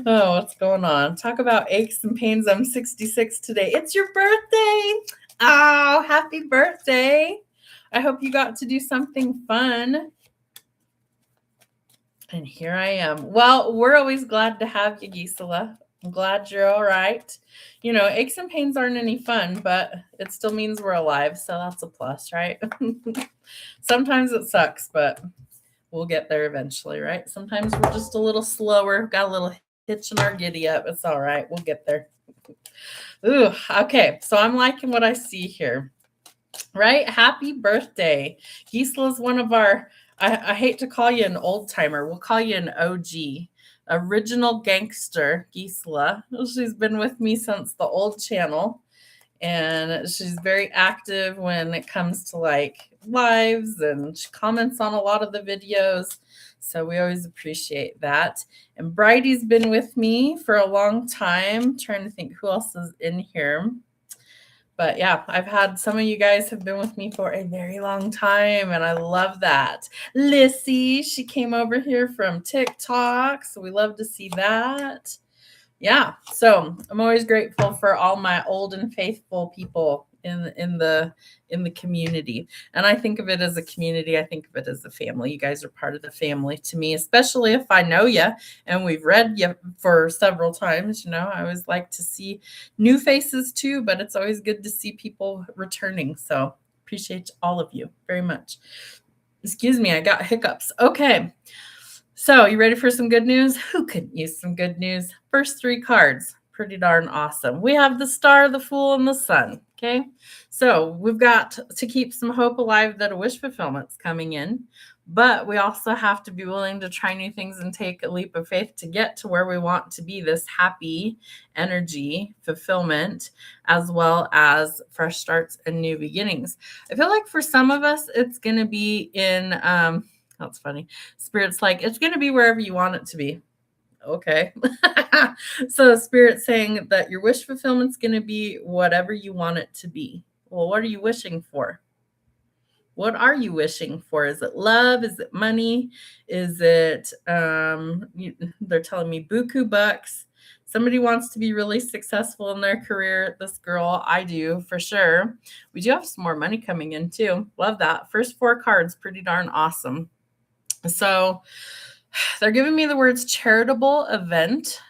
S1: Oh, what's going on? Talk about aches and pains. I'm 66 today. It's your birthday. Oh, happy birthday. I hope you got to do something fun. And here I am. Well, we're always glad to have you, Gisela. I'm glad you're all right. You know, aches and pains aren't any fun, but it still means we're alive. So that's a plus, right? Sometimes it sucks, but we'll get there eventually, right? Sometimes we're just a little slower, got a little hitch in our giddy up. It's all right. We'll get there. Ooh, okay. So I'm liking what I see here. Right? Happy birthday. Gisela's one of our, I hate to call you an old timer. We'll call you an OG, original gangster, Gisela. She's been with me since the old channel, and she's very active when it comes to like lives, and she comments on a lot of the videos. So we always appreciate that. And Bridie's been with me for a long time. I'm trying to think who else is in here. But yeah, I've had some of you guys have been with me for a very long time, and I love that. Lissy, she came over here from TikTok, so we love to see that. Yeah, so I'm always grateful for all my old and faithful people in the community. And I think of it as a community. I think of it as a family. You guys are part of the family to me, especially if I know you and we've read you for several times. You know, I always like to see new faces too, but it's always good to see people returning. So appreciate all of you very much. Excuse me, I got hiccups. Okay. So you ready for some good news? Who could use some good news? First three cards, pretty darn awesome. We have the Star, the Fool, and the Sun. Okay. So we've got to keep some hope alive that a wish fulfillment's coming in, but we also have to be willing to try new things and take a leap of faith to get to where we want to be, this happy energy fulfillment, as well as fresh starts and new beginnings. I feel like for some of us, it's going to be in, that's funny. Spirit's like, it's going to be wherever you want it to be. Okay. So Spirit's saying that your wish fulfillment's going to be whatever you want it to be. Well, what are you wishing for? What are you wishing for? Is it love? Is it money? Is it, they're telling me buku bucks. Somebody wants to be really successful in their career. This girl, I do for sure. We do have some more money coming in too. Love that. First four cards, pretty darn awesome. So they're giving me the words charitable event.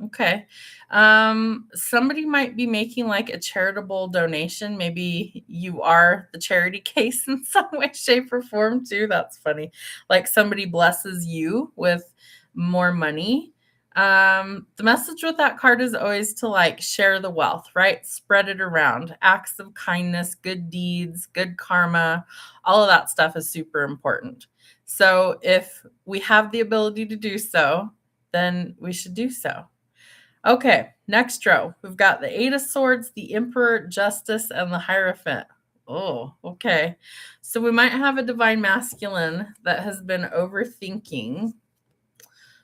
S1: Okay. Somebody might be making like a charitable donation. Maybe you are the charity case in some way, shape, or form too. That's funny. Like somebody blesses you with more money. The message with that card is always to like share the wealth, right? Spread it around. Acts of kindness, good deeds, good karma, all of that stuff is super important. So if we have the ability to do so, then we should do so. Okay, next row. We've got the Eight of Swords, the Emperor, Justice, and the Hierophant. Oh, okay. So we might have a divine masculine that has been overthinking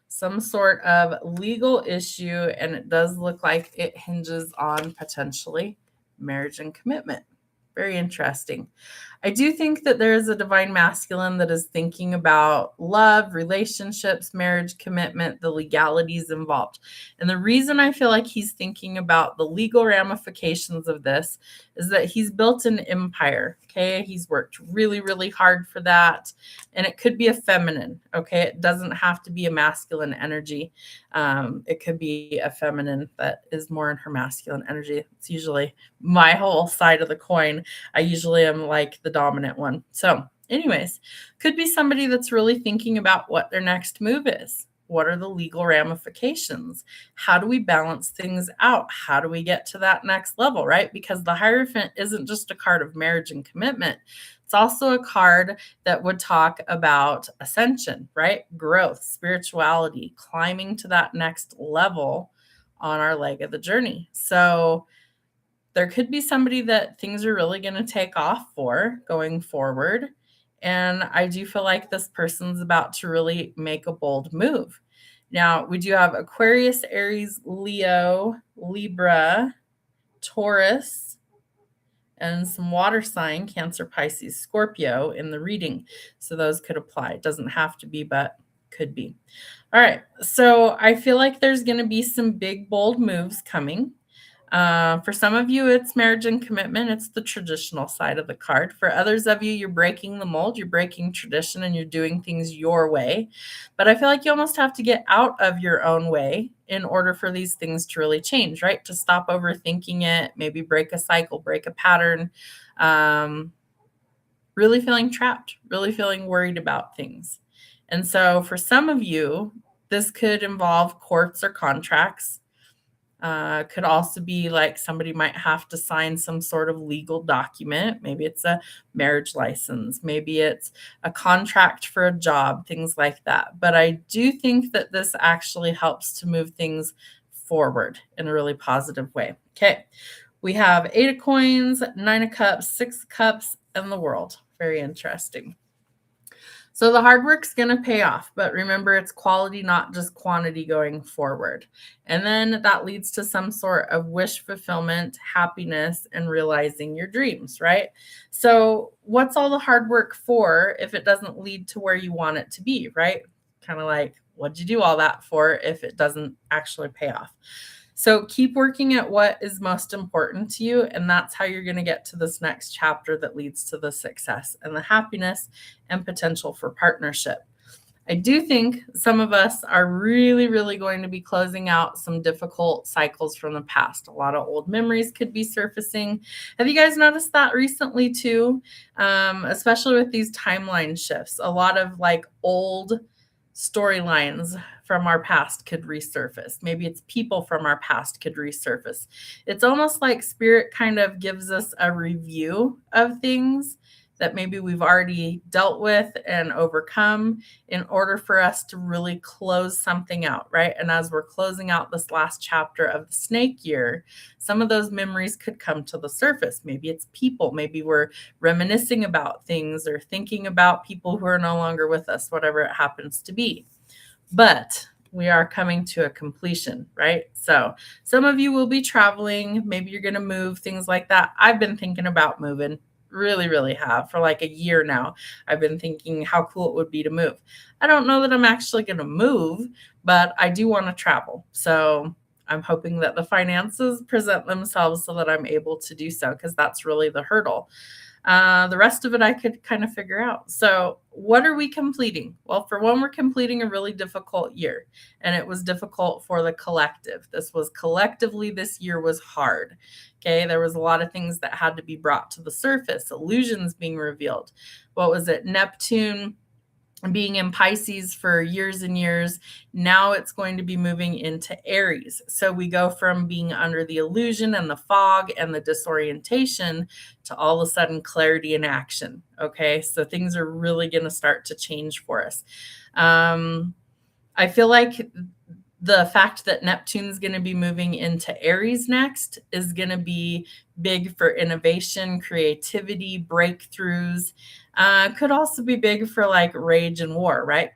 S1: some sort of legal issue, and it does look like it hinges on potentially marriage and commitment. Very interesting. I do think that there is a divine masculine that is thinking about love, relationships, marriage, commitment, the legalities involved. And the reason I feel like he's thinking about the legal ramifications of this is that he's built an empire. Okay. He's worked really, really hard for that. And it could be a feminine. Okay. It doesn't have to be a masculine energy. It could be a feminine that is more in her masculine energy. It's usually my whole side of the coin. I usually am like the dominant one. So anyways, could be somebody that's really thinking about what their next move is. What are the legal ramifications? How do we balance things out? How do we get to that next level, right? Because the Hierophant isn't just a card of marriage and commitment. It's also a card that would talk about ascension, right? Growth, spirituality, climbing to that next level on our leg of the journey. So there could be somebody that things are really going to take off for going forward. And I do feel like this person's about to really make a bold move. Now, we do have Aquarius, Aries, Leo, Libra, Taurus, and some water sign, Cancer, Pisces, Scorpio in the reading. So those could apply. It doesn't have to be, but could be. All right. So I feel like there's going to be some big, bold moves coming. For some of you, it's marriage and commitment. It's the traditional side of the card. For others of you, you're breaking the mold, you're breaking tradition, and you're doing things your way. But I feel like you almost have to get out of your own way in order for these things to really change, right? To stop overthinking it, maybe break a cycle, break a pattern, really feeling trapped, really feeling worried about things. And so for some of you, this could involve courts or contracts. Could also be like somebody might have to sign some sort of legal document. Maybe it's a marriage license. Maybe it's a contract for a job, things like that. But I do think that this actually helps to move things forward in a really positive way. Okay. We have 8 of coins, 9 of cups, 6 of cups, and the world. Very interesting. So the hard work's going to pay off, but remember it's quality, not just quantity going forward. And then that leads to some sort of wish fulfillment, happiness, and realizing your dreams, right? So what's all the hard work for if it doesn't lead to where you want it to be, right? Kind of like, what'd you do all that for if it doesn't actually pay off? So keep working at what is most important to you. And that's how you're going to get to this next chapter that leads to the success and the happiness and potential for partnership. I do think some of us are really, really going to be closing out some difficult cycles from the past. A lot of old memories could be surfacing. Have you guys noticed that recently too? Especially with these timeline shifts, a lot of like old storylines from our past could resurface. Maybe it's people from our past could resurface. It's almost like spirit kind of gives us a review of things that maybe we've already dealt with and overcome in order for us to really close something out, right? And as we're closing out this last chapter of the snake year, some of those memories could come to the surface. Maybe it's people. Maybe we're reminiscing about things or thinking about people who are no longer with us, whatever it happens to be. But we are coming to a completion, right? So some of you will be traveling. Maybe you're going to move, things like that. I've been thinking about moving. Really have for like a year now. I've been thinking how cool it would be to move. I don't know that I'm actually going to move, but I do want to travel. So I'm hoping that the finances present themselves so that I'm able to do so, because that's really the hurdle. The rest of it I could kind of figure out. So what are we completing? Well, for one, we're completing a really difficult year, and it was difficult for the collective. This year was hard. Okay. There was a lot of things that had to be brought to the surface, illusions being revealed. What was it? Neptune being in Pisces for years and years. Now it's going to be moving into Aries. So we go from being under the illusion and the fog and the disorientation to all of a sudden clarity and action. Okay. So things are really going to start to change for us. I feel like the fact that Neptune's going to be moving into Aries next is going to be big for innovation, creativity, breakthroughs. Could also be big for like rage and war, right?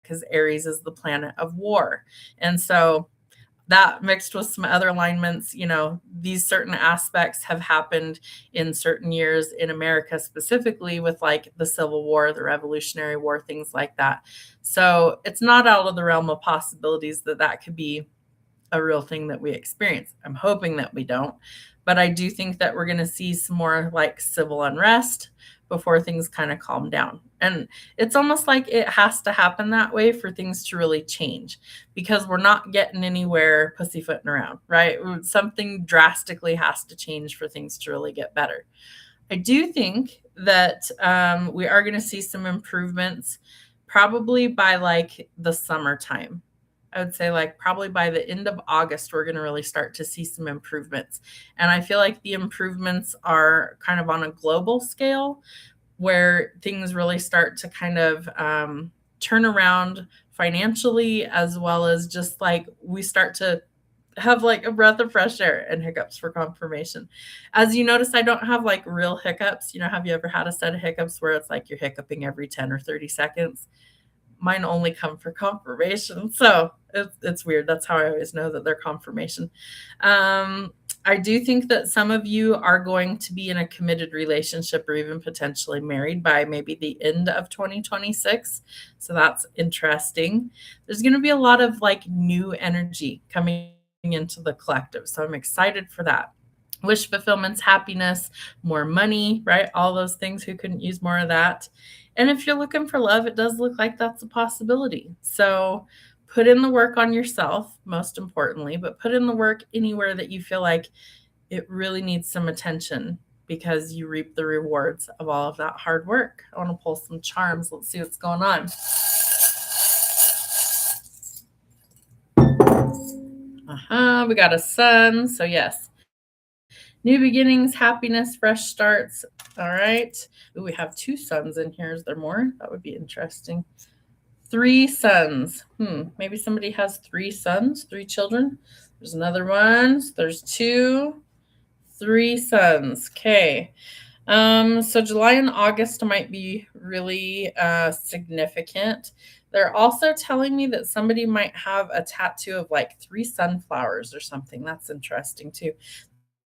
S1: Because Aries is the planet of war. And so that mixed with some other alignments, these certain aspects have happened in certain years in America, specifically with like the Civil War, the Revolutionary War, things like that. So it's not out of the realm of possibilities that could be a real thing that we experience. I'm hoping that we don't, but I do think that we're going to see some more like civil unrest before things kind of calm down. And it's almost like it has to happen that way for things to really change, because we're not getting anywhere pussyfooting around, right? Something drastically has to change for things to really get better. I do think that we are going to see some improvements probably by like the summertime. I would say like probably by the end of August, we're going to really start to see some improvements. And I feel like the improvements are kind of on a global scale where things really start to kind of turn around financially, as well as just like we start to have like a breath of fresh air and hiccups for confirmation. As you notice, I don't have like real hiccups. Have you ever had a set of hiccups where it's like you're hiccuping every 10 or 30 seconds? Mine only come for confirmation. So it's weird. That's how I always know that they're confirmation. I do think that some of you are going to be in a committed relationship or even potentially married by maybe the end of 2026. So that's interesting. There's going to be a lot of like new energy coming into the collective. So I'm excited for that. Wish fulfillment's happiness, more money, right? All those things. Who couldn't use more of that? And if you're looking for love, it does look like that's a possibility. So put in the work on yourself, most importantly, but put in the work anywhere that you feel like it really needs some attention because you reap the rewards of all of that hard work. I want to pull some charms. Let's see what's going on. We got a sun. So yes, new beginnings, happiness, fresh starts. All right. Ooh, we have 2 suns in here. Is there more? That would be interesting. 3 sons. Maybe somebody has 3 sons, 3 children. There's another one. There's 2, 3 sons. Okay. So July and August might be really significant. They're also telling me that somebody might have a tattoo of like 3 sunflowers or something. That's interesting too.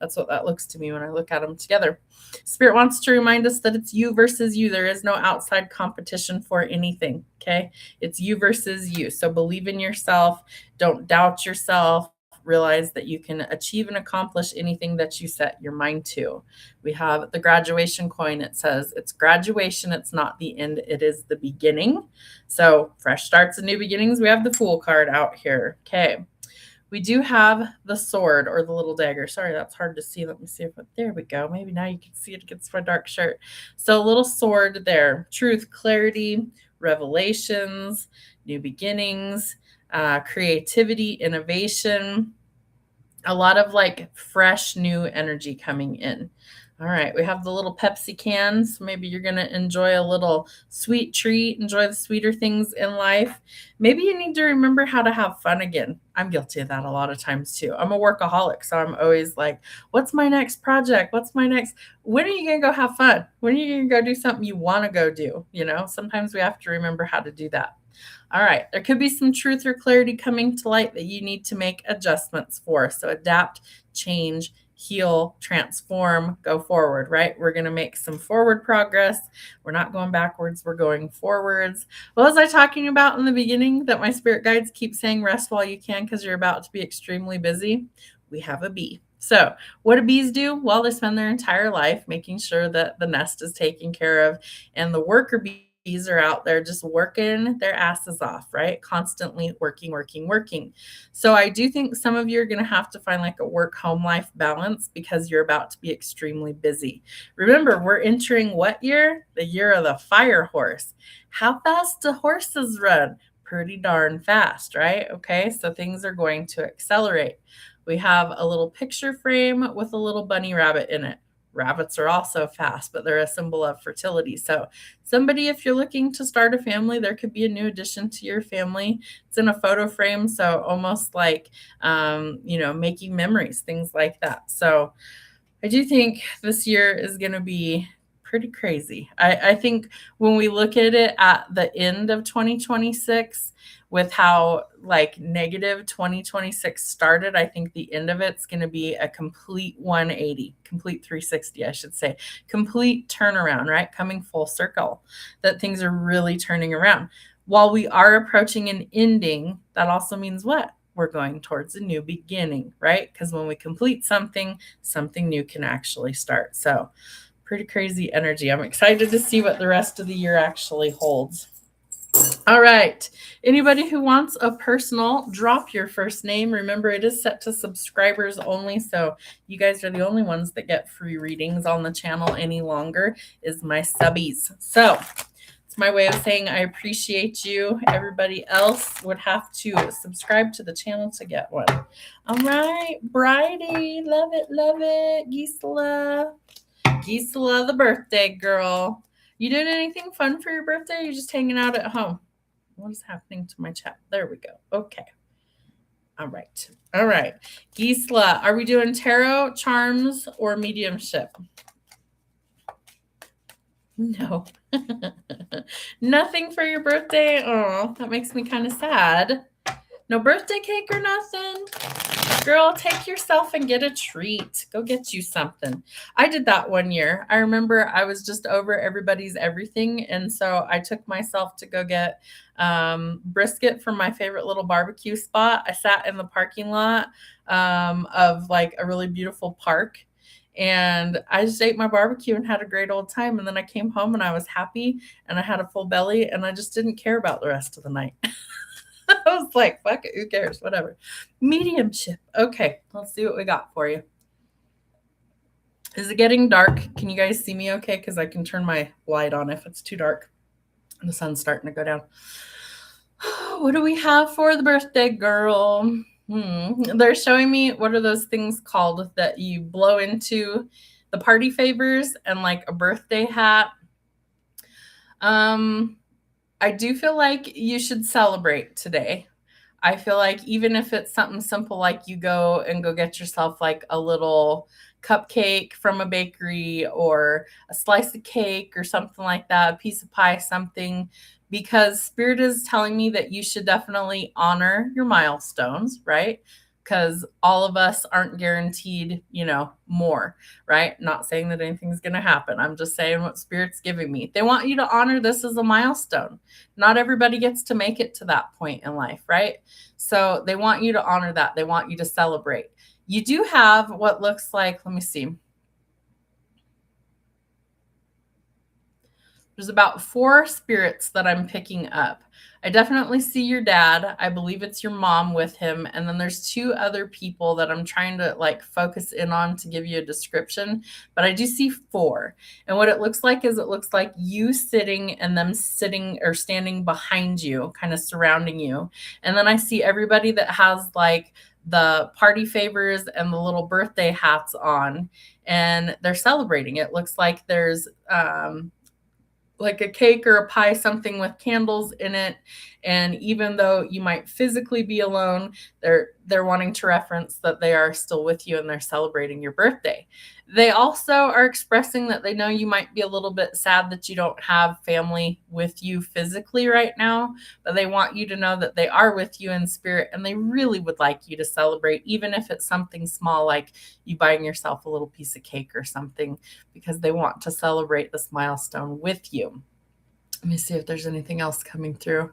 S1: That's what that looks to me when I look at them together. Spirit wants to remind us that it's you versus you. There is no outside competition for anything, okay? It's you versus you. So believe in yourself. Don't doubt yourself. Realize that you can achieve and accomplish anything that you set your mind to. We have the graduation coin. It says it's graduation. It's not the end. It is the beginning. So fresh starts and new beginnings. We have the Fool card out here. Okay. We do have the sword or the little dagger. Sorry, that's hard to see. Let me see if there we go. Maybe now you can see it against my dark shirt. So a little sword there. Truth, clarity, revelations, new beginnings, creativity, innovation. A lot of like fresh new energy coming in. All right, we have the little Pepsi cans. Maybe you're going to enjoy a little sweet treat, enjoy the sweeter things in life. Maybe you need to remember how to have fun again. I'm guilty of that a lot of times too. I'm a workaholic, so I'm always like, what's my next project? When are you going to go have fun? When are you going to go do something you want to go do? Sometimes we have to remember how to do that. All right, there could be some truth or clarity coming to light that you need to make adjustments for. So adapt, change, heal, transform, go forward, right? We're going to make some forward progress. We're not going backwards, we're going forwards. What was I talking about in the beginning that my spirit guides keep saying rest while you can because you're about to be extremely busy? We have a bee. So what do bees do? Well, they spend their entire life making sure that the nest is taken care of, and the worker bees are out there just working their asses off, right? Constantly working, working, working. So I do think some of you are going to have to find like a work-home life balance because you're about to be extremely busy. Remember, we're entering what year? The year of the fire horse. How fast do horses run? Pretty darn fast, right? Okay, so things are going to accelerate. We have a little picture frame with a little bunny rabbit in it. Rabbits are also fast, but they're a symbol of fertility. So somebody, if you're looking to start a family, there could be a new addition to your family. It's in a photo frame, so almost like, making memories, things like that. So I do think this year is going to be pretty crazy. I think when we look at it at the end of 2026, with how like negative 2026 started, I think the end of it's going to be a complete 180, complete 360, I should say, complete turnaround, right? Coming full circle, that things are really turning around. While we are approaching an ending, that also means what? We're going towards a new beginning, right? Because when we complete something, something new can actually start. So pretty crazy energy. I'm excited to see what the rest of the year actually holds. All right. Anybody who wants a personal, drop your first name. Remember, it is set to subscribers only, so you guys are the only ones that get free readings on the channel any longer, is my subbies. So it's my way of saying I appreciate you. Everybody else would have to subscribe to the channel to get one. All right. Bridie, love it, love it. Gisela, the birthday girl. You doing anything fun for your birthday? Or are you just hanging out at home? What is happening to my chat? There we go. Okay. All right. All right. Gisela, are we doing tarot, charms, or mediumship? No. Nothing for your birthday? Oh, that makes me kind of sad. No birthday cake or nothing? Girl, take yourself and get a treat. Go get you something. I did that one year. I remember I was just over everybody's everything. And so I took myself to go get brisket from my favorite little barbecue spot. I sat in the parking lot of like a really beautiful park. And I just ate my barbecue and had a great old time. And then I came home and I was happy and I had a full belly and I just didn't care about the rest of the night. I was like, fuck it, who cares? Whatever. Mediumship. Okay, let's see what we got for you. Is it getting dark? Can you guys see me okay? Because I can turn my light on if it's too dark. The sun's starting to go down. What do we have for the birthday girl? They're showing me, what are those things called that you blow into? The party favors and like a birthday hat. I do feel like you should celebrate today. I feel like even if it's something simple like you go and go get yourself like a little cupcake from a bakery or a slice of cake or something like that, a piece of pie, something, because Spirit is telling me that you should definitely honor your milestones, right? Because all of us aren't guaranteed, more, right? Not saying that anything's going to happen. I'm just saying what Spirit's giving me. They want you to honor this as a milestone. Not everybody gets to make it to that point in life, right? So they want you to honor that. They want you to celebrate. You do have what looks like, let me see. There's about 4 spirits that I'm picking up. I definitely see your dad. I believe it's your mom with him. And then there's 2 other people that I'm trying to like focus in on to give you a description. But I do see 4. And what it looks like is it looks like you sitting and them sitting or standing behind you, kind of surrounding you. And then I see everybody that has like the party favors and the little birthday hats on. And they're celebrating. It looks like there's like a cake or a pie, something with candles in it. And even though you might physically be alone, they're wanting to reference that they are still with you and they're celebrating your birthday. They also are expressing that they know you might be a little bit sad that you don't have family with you physically right now, but they want you to know that they are with you in spirit and they really would like you to celebrate, even if it's something small like you buying yourself a little piece of cake or something, because they want to celebrate this milestone with you. Let me see if there's anything else coming through.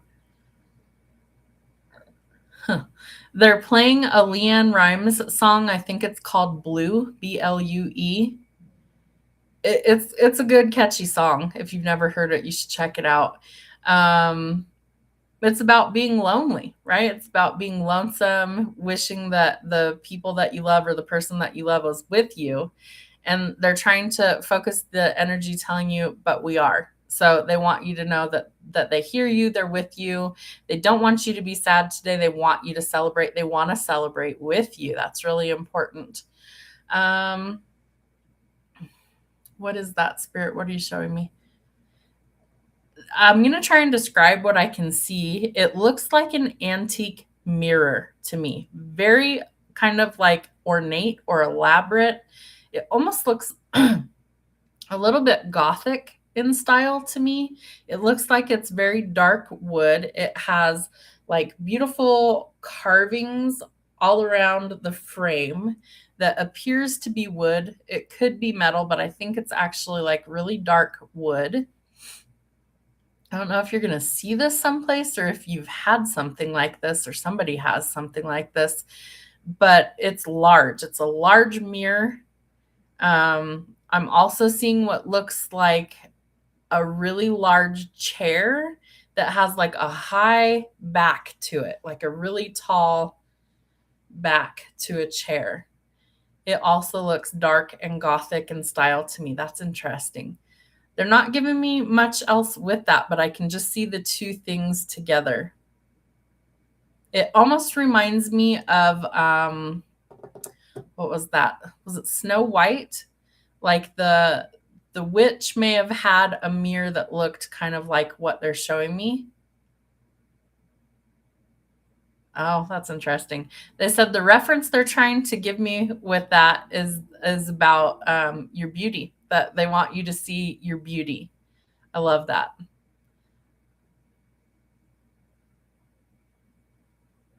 S1: They're playing a Leanne Rimes song. I think it's called Blue, Blue. It's a good catchy song. If you've never heard it, you should check it out. It's about being lonely, right? It's about being lonesome, wishing that the people that you love or the person that you love was with you. And they're trying to focus the energy telling you, but we are. So they want you to know that they hear you, they're with you. They don't want you to be sad today. They want you to celebrate. They want to celebrate with you. That's really important. What is that, Spirit? What are you showing me? I'm going to try and describe what I can see. It looks like an antique mirror to me. Very kind of like ornate or elaborate. It almost looks a little bit gothic in style to me. It looks like it's very dark wood. It has like beautiful carvings all around the frame that appears to be wood. It could be metal, but I think it's actually like really dark wood. I don't know if you're going to see this someplace or if you've had something like this or somebody has something like this, but it's large. It's a large mirror. I'm also seeing what looks like a really large chair that has like a high back to it, like a really tall back to a chair. It also looks dark and gothic in style to me. That's interesting. They're not giving me much else with that, but I can just see the 2 things together. It almost reminds me of, what was that? Was it Snow White? Like the witch may have had a mirror that looked kind of like what they're showing me. Oh, that's interesting. They said the reference they're trying to give me with that is about your beauty, that they want you to see your beauty. I love that.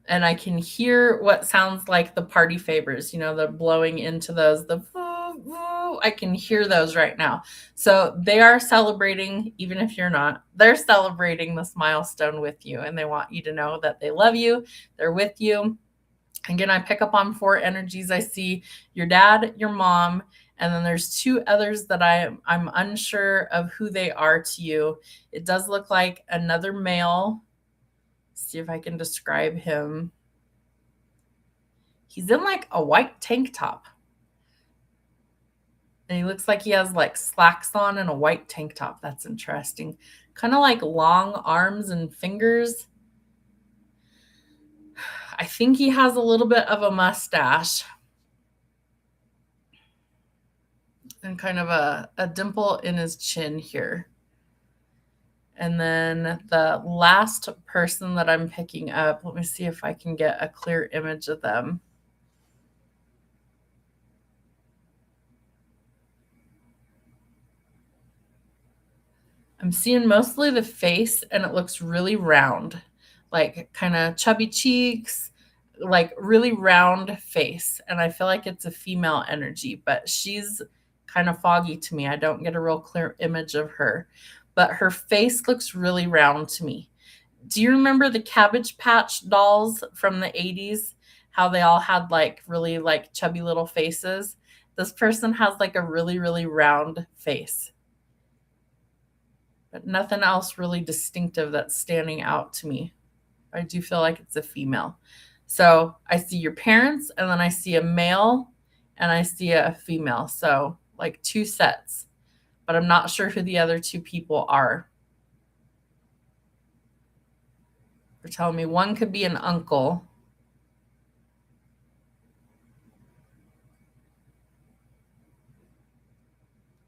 S1: And I can hear what sounds like the party favors, the blowing into those, the woo, woo, I can hear those right now. So they are celebrating, even if you're not, they're celebrating this milestone with you, and they want you to know that they love you, they're with you. Again, I pick up on 4 energies. I see your dad, your mom, and then there's 2 others that I'm unsure of who they are to you. It does look like another male. See if I can describe him. He's in like a white tank top. And he looks like he has like slacks on and a white tank top. That's interesting. Kind of like long arms and fingers. I think he has a little bit of a mustache and kind of a dimple in his chin here. And then the last person that I'm picking up, let me see if I can get a clear image of them. I'm seeing mostly the face, and it looks really round, like kind of chubby cheeks, like really round face. And I feel like it's a female energy, but she's kind of foggy to me. I don't get a real clear image of her, but her face looks really round to me. Do you remember the Cabbage Patch dolls from the 80s? How they all had like really like chubby little faces? This person has like a really, really round face, but nothing else really distinctive that's standing out to me. I do feel like it's a female. So I see your parents, and then I see a male, and I see a female. So like 2 sets, but I'm not sure who the other 2 people are. They're telling me one could be an uncle.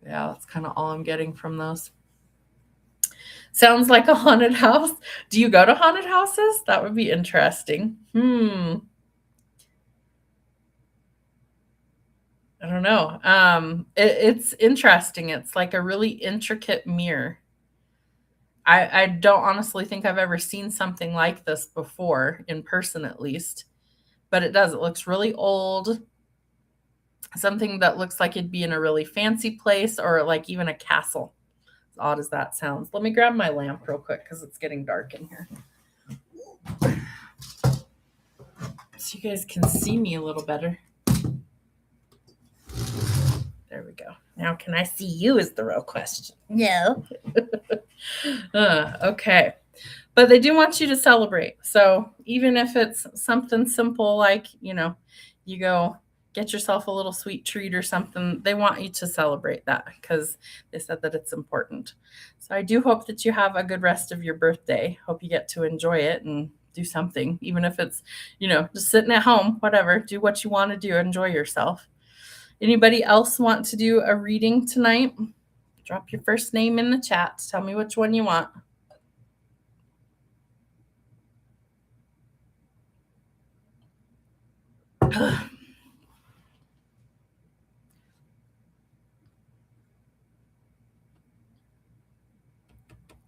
S1: Yeah, that's kind of all I'm getting from those. Sounds like a haunted house. Do you go to haunted houses? That would be interesting. I don't know. It's interesting. It's like a really intricate mirror. I don't honestly think I've ever seen something like this before, in person at least, but it does. It looks really old. Something that looks like it'd be in a really fancy place, or like even a castle. As odd as that sounds. Let me grab my lamp real quick because it's getting dark in here, so you guys can see me a little better. There we go. Now, can I see you is the real question.
S2: No.
S1: Okay. But they do want you to celebrate. So even if it's something simple like, you go get yourself a little sweet treat or something, they want you to celebrate that because they said that it's important. So I do hope that you have a good rest of your birthday. Hope you get to enjoy it and do something, even if it's, just sitting at home, whatever. Do what you want to do. Enjoy yourself. Anybody else want to do a reading tonight? Drop your first name in the chat. Tell me which one you want.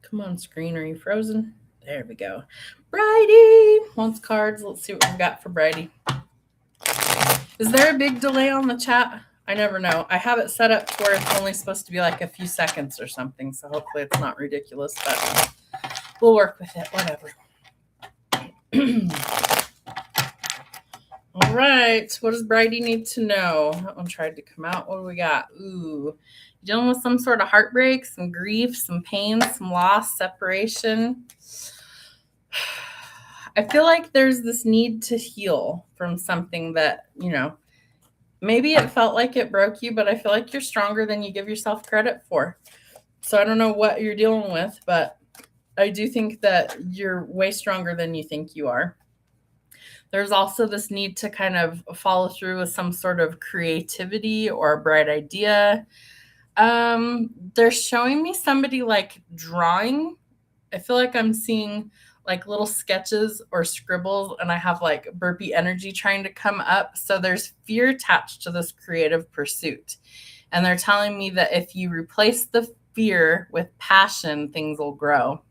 S1: Come on, screen. Are you frozen? There we go. Bridie wants cards. Let's see what we've got for Bridie. Is there a big delay on the chat? I never know. I have it set up to where it's only supposed to be like a few seconds or something, so hopefully it's not ridiculous, but we'll work with it. Whatever. All right. What does Bridie need to know? That one tried to come out. What do we got? Ooh. Dealing with some sort of heartbreak, some grief, some pain, some loss, separation. I feel like there's this need to heal from something that, maybe it felt like it broke you, but I feel like you're stronger than you give yourself credit for. So I don't know what you're dealing with, but I do think that you're way stronger than you think you are. There's also this need to kind of follow through with some sort of creativity or a bright idea. They're showing me somebody like drawing I feel like I'm seeing like little sketches or scribbles, and I have like burpee energy trying to come up. So there's fear attached to this creative pursuit. And they're telling me that if you replace the fear with passion, things will grow.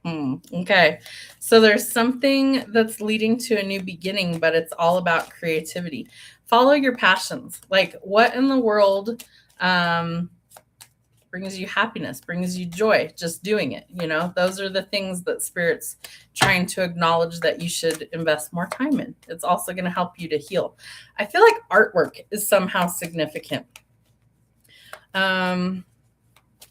S1: Okay. So there's something that's leading to a new beginning, but it's all about creativity. Follow your passions. Like, what in the world brings you happiness, brings you joy, just doing it? Those are the things that Spirit's trying to acknowledge that you should invest more time in. It's also going to help you to heal. I feel like artwork is somehow significant.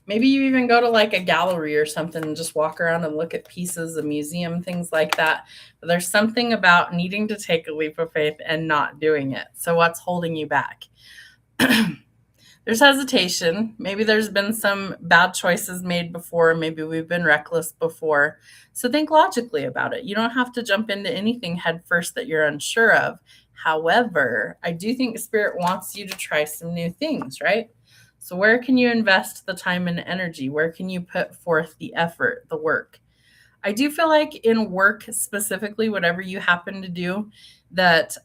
S1: Maybe you even go to like a gallery or something and just walk around and look at pieces, a museum, things like that. But there's something about needing to take a leap of faith and not doing it. So what's holding you back? There's hesitation. Maybe there's been some bad choices made before. Maybe we've been reckless before. So think logically about it. You don't have to jump into anything head first that you're unsure of. However, I do think Spirit wants you to try some new things, right? So where can you invest the time and energy? Where can you put forth the effort, the work? I do feel like in work specifically, whatever you happen to do, that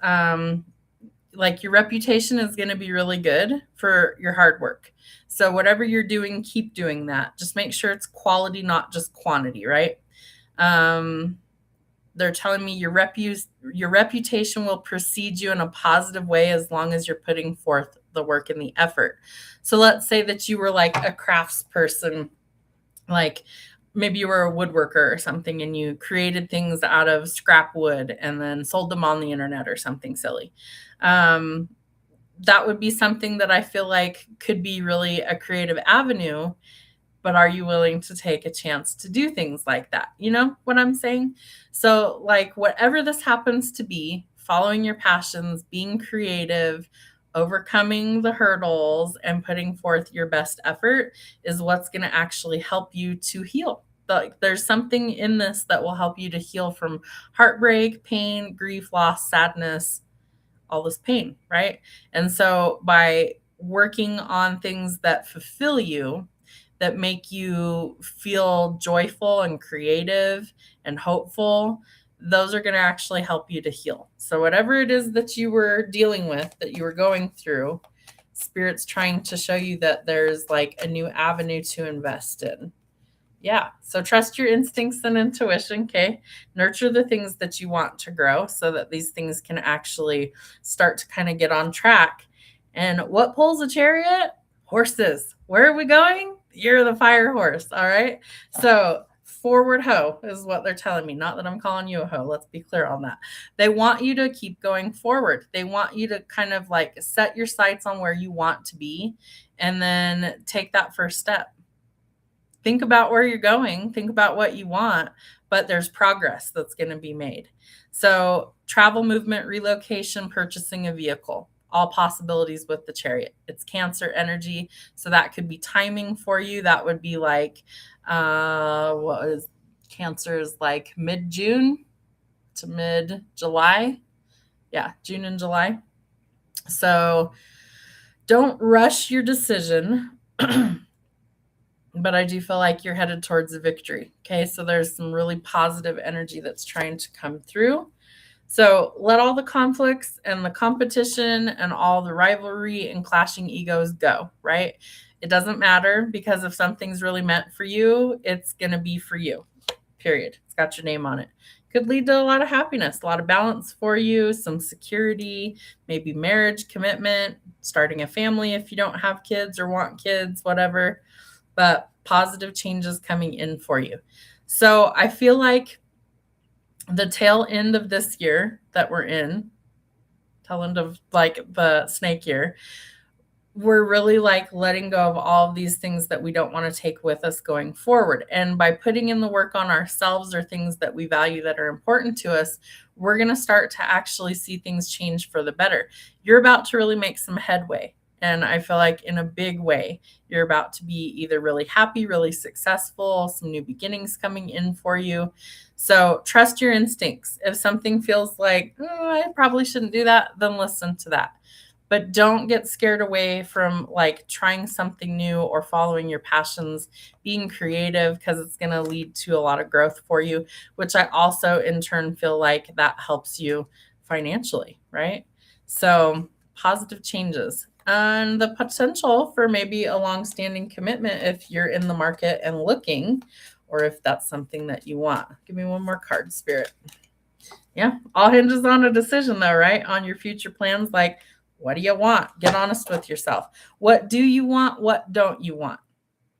S1: like your reputation is going to be really good for your hard work. So whatever you're doing, keep doing that. Just make sure it's quality, not just quantity, right? They're telling me your reputation will precede you in a positive way as long as you're putting forth the work and the effort. So let's say that you were like a crafts person, like maybe you were a woodworker or something, and you created things out of scrap wood and then sold them on the internet or something silly. That would be something that I feel like could be really a creative avenue. But are you willing to take a chance to do things like that? You know what I'm saying? So, like, whatever this happens to be, following your passions, being creative, overcoming the hurdles, and putting forth your best effort is what's going to actually help you to heal. Like, there's something in this that will help you to heal from heartbreak, pain, grief, loss, sadness, all this pain, right? And so, by working on things that fulfill you, that make you feel joyful and creative and hopeful, those are going to actually help you to heal. So whatever it is that you were dealing with, that you were going through, Spirit's trying to show you that there's like a new avenue to invest in. Yeah. So trust your instincts and intuition. Okay. Nurture the things that you want to grow so that these things can actually start to kind of get on track. And what pulls a chariot? Horses. Where are we going? You're the fire horse. All right. So forward ho is what they're telling me. Not that I'm calling you a hoe. Let's be clear on that. They want you to keep going forward. They want you to kind of like set your sights on where you want to be and then take that first step. Think about where you're going, think about what you want, but there's progress that's going to be made. So travel, movement, relocation, purchasing a vehicle, all possibilities with the chariot. It's Cancer energy. So that could be timing for you. That would be like, what is Cancer is like mid-June to mid-July. Yeah, June and July. So don't rush your decision. But I do feel like you're headed towards a victory. Okay. So there's some really positive energy that's trying to come through. So let all the conflicts and the competition and all the rivalry and clashing egos go, right? It doesn't matter, because if something's really meant for you, it's going to be for you, period. It's got your name on it. Could lead to a lot of happiness, a lot of balance for you, some security, maybe marriage, commitment, starting a family if you don't have kids or want kids, whatever. But positive changes coming in for you. So I feel like the tail end of this year that we're in, tail end of like the snake year, we're really like letting go of all of these things that we don't want to take with us going forward. And by putting in the work on ourselves or things that we value that are important to us, we're going to start to actually see things change for the better. You're about to really make some headway. And I feel like in a big way, you're about to be either really happy, really successful, some new beginnings coming in for you. So trust your instincts. If something feels like, I probably shouldn't do that, then listen to that. but don't get scared away from like trying something new or following your passions, being creative, because it's going to lead to a lot of growth for you, which I also in turn feel like that helps you financially, right? So positive changes and the potential for maybe a long-standing commitment if you're in the market and looking, or if that's something that you want. Give me one more card, Spirit. Yeah, all hinges on a decision though, right? On your future plans. Like, what do you want? Get honest with yourself. What do you want? What don't you want?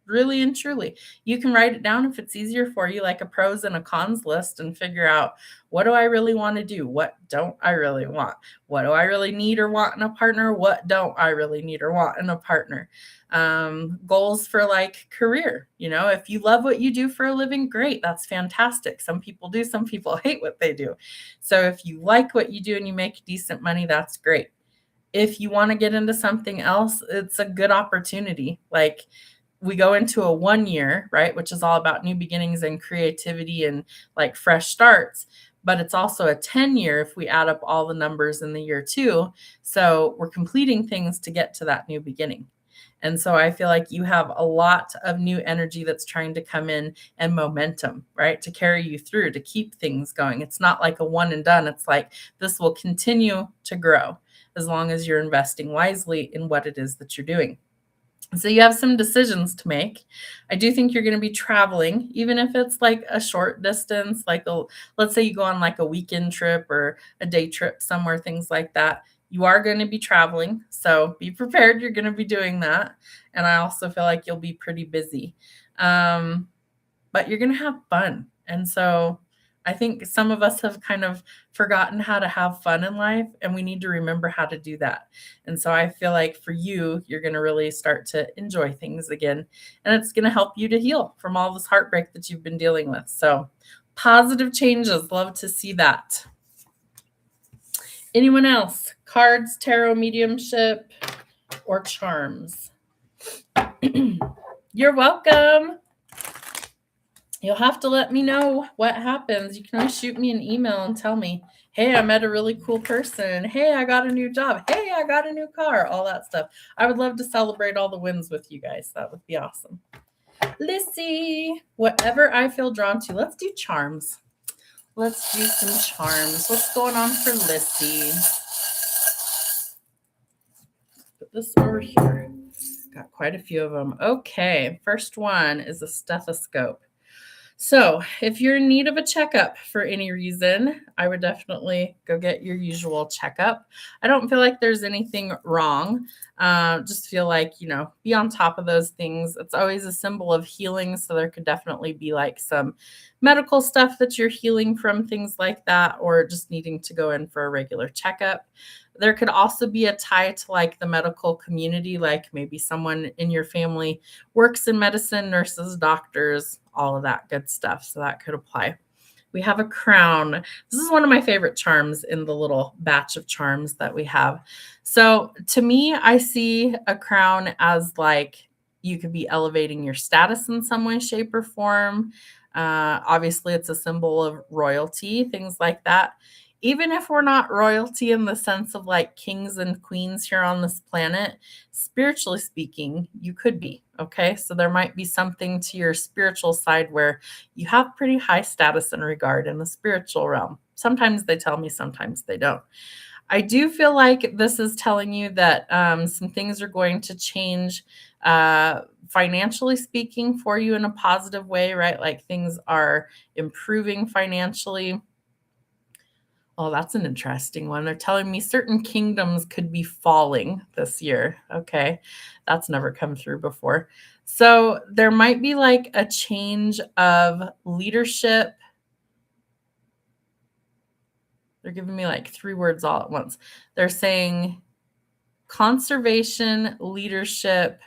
S1: Really and truly. You can write it down if it's easier for you, like a pros and a cons list, and figure out, what do I really want to do? What don't I really want? What do I really need or want in a partner? What don't I really need or want in a partner? Goals for like career. If you love what you do for a living, great. That's fantastic. Some people do, some people hate what they do. So if you like what you do and you make decent money, that's great. If you want to get into something else, it's a good opportunity. Like, we go into a 1 year, right, which is all about new beginnings and creativity and like fresh starts. But it's also a 10-year if we add up all the numbers in the year 2. So we're completing things to get to that new beginning. And so I feel like you have a lot of new energy that's trying to come in, and momentum, right, to carry you through, to keep things going. It's not like a one and done. It's like this will continue to grow as long as you're investing wisely in what it is that you're doing. So you have some decisions to make. I do think you're going to be traveling, even if it's like a short distance, like let's say you go on like a weekend trip or a day trip somewhere, things like that. You are going to be traveling. So be prepared. You're going to be doing that. And I also feel like you'll be pretty busy. But you're going to have fun. And so I think some of us have kind of forgotten how to have fun in life, and we need to remember how to do that. And so I feel like for you, you're going to really start to enjoy things again, and it's going to help you to heal from all this heartbreak that you've been dealing with. So positive changes, love to see that. Anyone else? Cards, tarot, mediumship, or charms? You're welcome. You'll have to let me know what happens. You can always shoot me an email and tell me, hey, I met a really cool person. Hey, I got a new job. Hey, I got a new car. All that stuff. I would love to celebrate all the wins with you guys. That would be awesome. Lissy, whatever I feel drawn to. Let's do charms. Let's do some charms. What's going on for Lissy? Put this over here. Got quite a few of them. Okay, first one is a stethoscope. So if you're in need of a checkup for any reason, I would definitely go get your usual checkup. I don't feel like there's anything wrong. Just feel like, be on top of those things. It's always a symbol of healing. So there could definitely be like some medical stuff that you're healing from, things like that, or just needing to go in for a regular checkup. There could also be a tie to like the medical community, like maybe someone in your family works in medicine, nurses, doctors, all of that good stuff. So that could apply. We have a crown. This is one of my favorite charms in the little batch of charms that we have. So to me, I see a crown as like you could be elevating your status in some way, shape, or form. Obviously, it's a symbol of royalty, things like that. Even if we're not royalty in the sense of like kings and queens here on this planet, spiritually speaking, you could be. Okay. So there might be something to your spiritual side where you have pretty high status and regard in the spiritual realm. Sometimes they tell me, sometimes they don't. I do feel like this is telling you that some things are going to change financially speaking for you in a positive way, right? Like things are improving financially. Oh, that's an interesting one. They're telling me certain kingdoms could be falling this year. Okay. That's never come through before. So there might be like a change of leadership. They're giving me like 3 words all at once. They're saying conservation, leadership.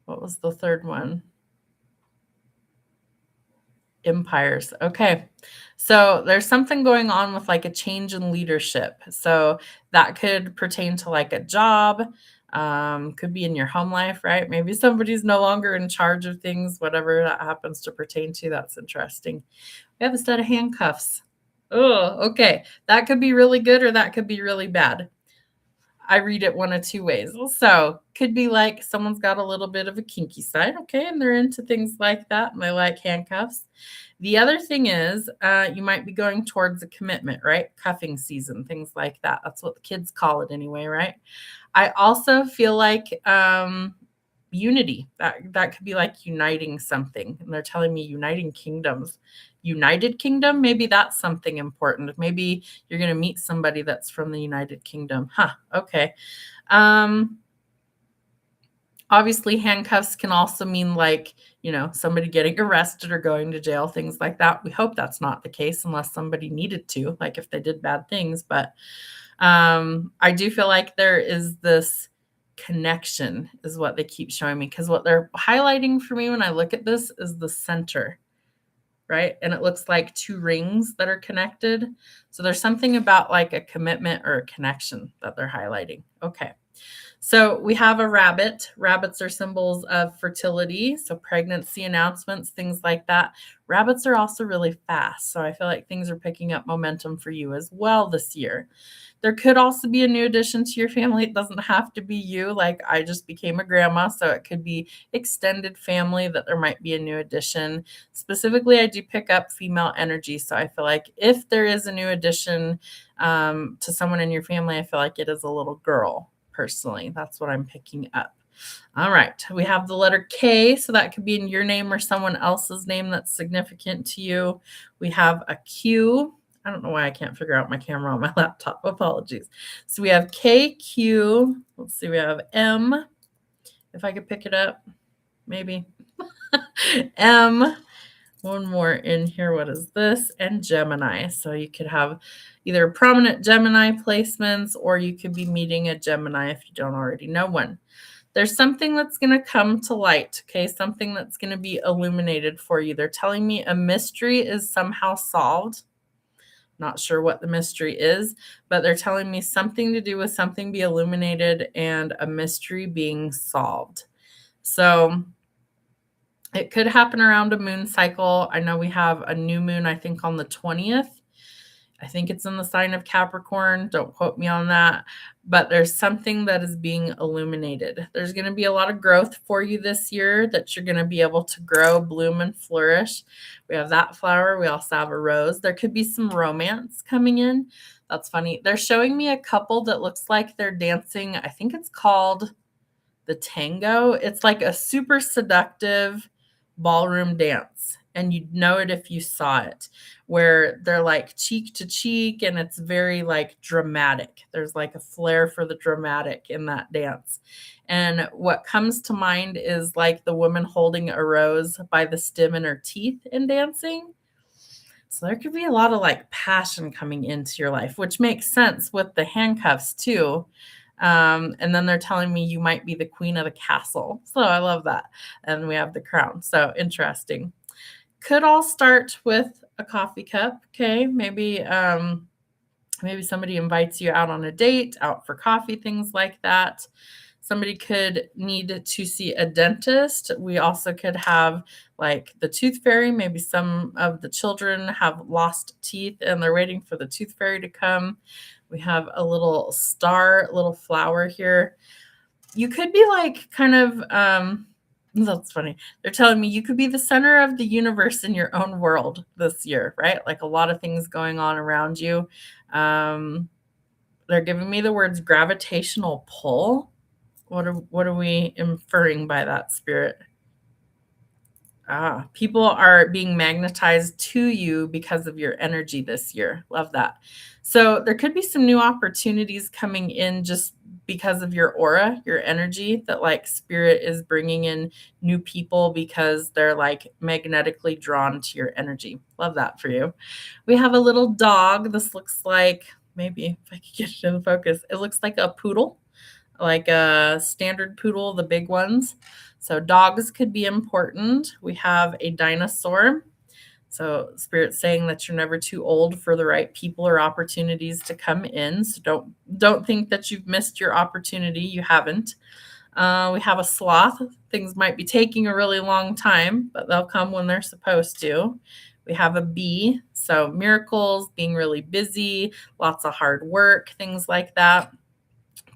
S1: What was the third one? Empires. Okay. So there's something going on with like a change in leadership. So that could pertain to like a job, could be in your home life, right? Maybe somebody's no longer in charge of things, whatever that happens to pertain to. That's interesting. We have a set of handcuffs. Oh, okay. That could be really good or that could be really bad. I read it one of two ways. So could be like someone's got a little bit of a kinky side, okay, and they're into things like that, and they like handcuffs. The other thing is, you might be going towards a commitment, right? Cuffing season, things like that. That's what the kids call it anyway, right? I also feel like unity. That could be like uniting something. And they're telling me uniting kingdoms. United Kingdom, maybe that's something important. Maybe you're going to meet somebody that's from the United Kingdom. Huh, okay. Obviously, handcuffs can also mean like, somebody getting arrested or going to jail, things like that. We hope that's not the case unless somebody needed to, like if they did bad things. But I do feel like there is this connection is what they keep showing me, because what they're highlighting for me when I look at this is the center, right? And it looks like two rings that are connected. So there's something about like a commitment or a connection that they're highlighting. Okay. So we have a rabbit. Rabbits are symbols of fertility, so pregnancy announcements, things like that. Rabbits are also really fast, so I feel like things are picking up momentum for you as well this year. There could also be a new addition to your family. It doesn't have to be you. Like I just became a grandma, so it could be extended family that there might be a new addition. Specifically, I do pick up female energy, so I feel like if there is a new addition to someone in your family, I feel like it is a little girl. Personally, that's what I'm picking up. All right, we have the letter K, so that could be in your name or someone else's name that's significant to you. We have a Q. I don't know why I can't figure out my camera on my laptop. Apologies. So we have K, Q. Let's see, we have M. If I could pick it up, maybe. M. One more in here. What is this? And Gemini. So you could have either prominent Gemini placements, or you could be meeting a Gemini if you don't already know one. There's something that's going to come to light, okay? Something that's going to be illuminated for you. They're telling me a mystery is somehow solved. Not sure what the mystery is, but they're telling me something to do with something be illuminated and a mystery being solved. So it could happen around a moon cycle. I know we have a new moon, I think on the 20th. I think it's in the sign of Capricorn. Don't quote me on that. But there's something that is being illuminated. There's going to be a lot of growth for you this year that you're going to be able to grow, bloom, and flourish. We have that flower. We also have a rose. There could be some romance coming in. That's funny. They're showing me a couple that looks like they're dancing. I think it's called the tango. It's like a super seductive ballroom dance, and you'd know it if you saw it, where they're like cheek to cheek, and it's very like dramatic. There's like a flair for the dramatic in that dance. And what comes to mind is like the woman holding a rose by the stem in her teeth and dancing. So there could be a lot of like passion coming into your life, which makes sense with the handcuffs too. And then they're telling me you might be the queen of the castle. So I love that. And we have the crown. So interesting. Could all start with a coffee cup. Okay. Maybe somebody invites you out on a date, out for coffee, things like that. Somebody could need to see a dentist. We also could have like the tooth fairy. Maybe some of the children have lost teeth and they're waiting for the tooth fairy to come. We have a little star, little flower here. You could be like kind of, that's funny. They're telling me you could be the center of the universe in your own world this year, right? Like a lot of things going on around you. They're giving me the words gravitational pull. What are we inferring by that, Spirit? People are being magnetized to you because of your energy this year. Love that. So there could be some new opportunities coming in just because of your aura, your energy, that like Spirit is bringing in new people because they're like magnetically drawn to your energy. Love that for you. We have a little dog. This looks like, maybe if I could get it in focus, it looks like a poodle, like a standard poodle, the big ones. So dogs could be important. We have a dinosaur. So Spirit's saying that you're never too old for the right people or opportunities to come in. So don't think that you've missed your opportunity. You haven't. We have a sloth. Things might be taking a really long time, but they'll come when they're supposed to. We have a bee. So miracles, being really busy, lots of hard work, things like that.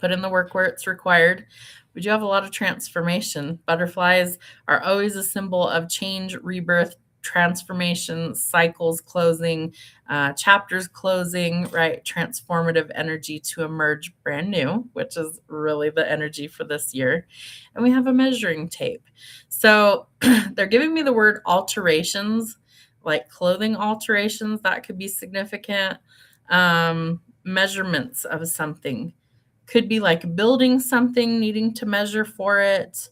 S1: Put in the work where it's required. We do have a lot of transformation. Butterflies are always a symbol of change, rebirth, transformation, cycles closing, chapters closing, right? Transformative energy to emerge brand new, which is really the energy for this year. And we have a measuring tape. So they're giving me the word alterations, like clothing alterations. That could be significant. Measurements of something. Could be like building something, needing to measure for it.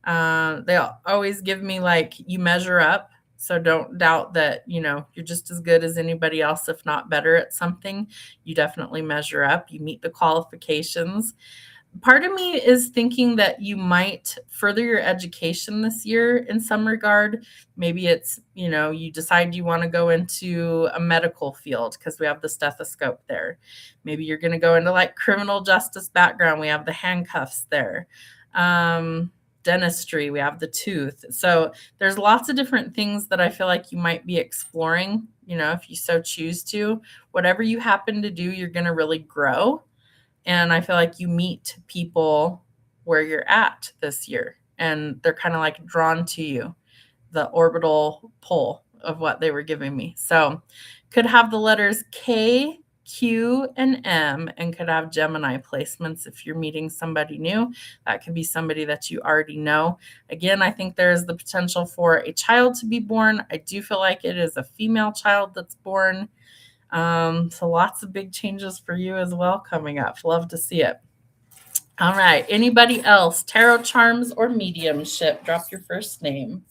S1: They always give me like, you measure up. So don't doubt that, you're just as good as anybody else, if not better at something. You definitely measure up. You meet the qualifications. Part of me is thinking that you might further your education this year in some regard. Maybe it's, you decide you want to go into a medical field because we have the stethoscope there. Maybe you're going to go into like criminal justice background. We have the handcuffs there. Dentistry, we have the tooth. So there's lots of different things that I feel like you might be exploring, if you so choose to. Whatever you happen to do, you're going to really grow. And I feel like you meet people where you're at this year, and they're kind of like drawn to you, the orbital pull of what they were giving me. So could have the letters K, Q, and M, and could have Gemini placements if you're meeting somebody new. That could be somebody that you already know. Again, I think there is the potential for a child to be born. I do feel like it is a female child that's born. So lots of big changes for you as well coming up. Love to see it. All right. Anybody else? Tarot charms or mediumship? Drop your first name.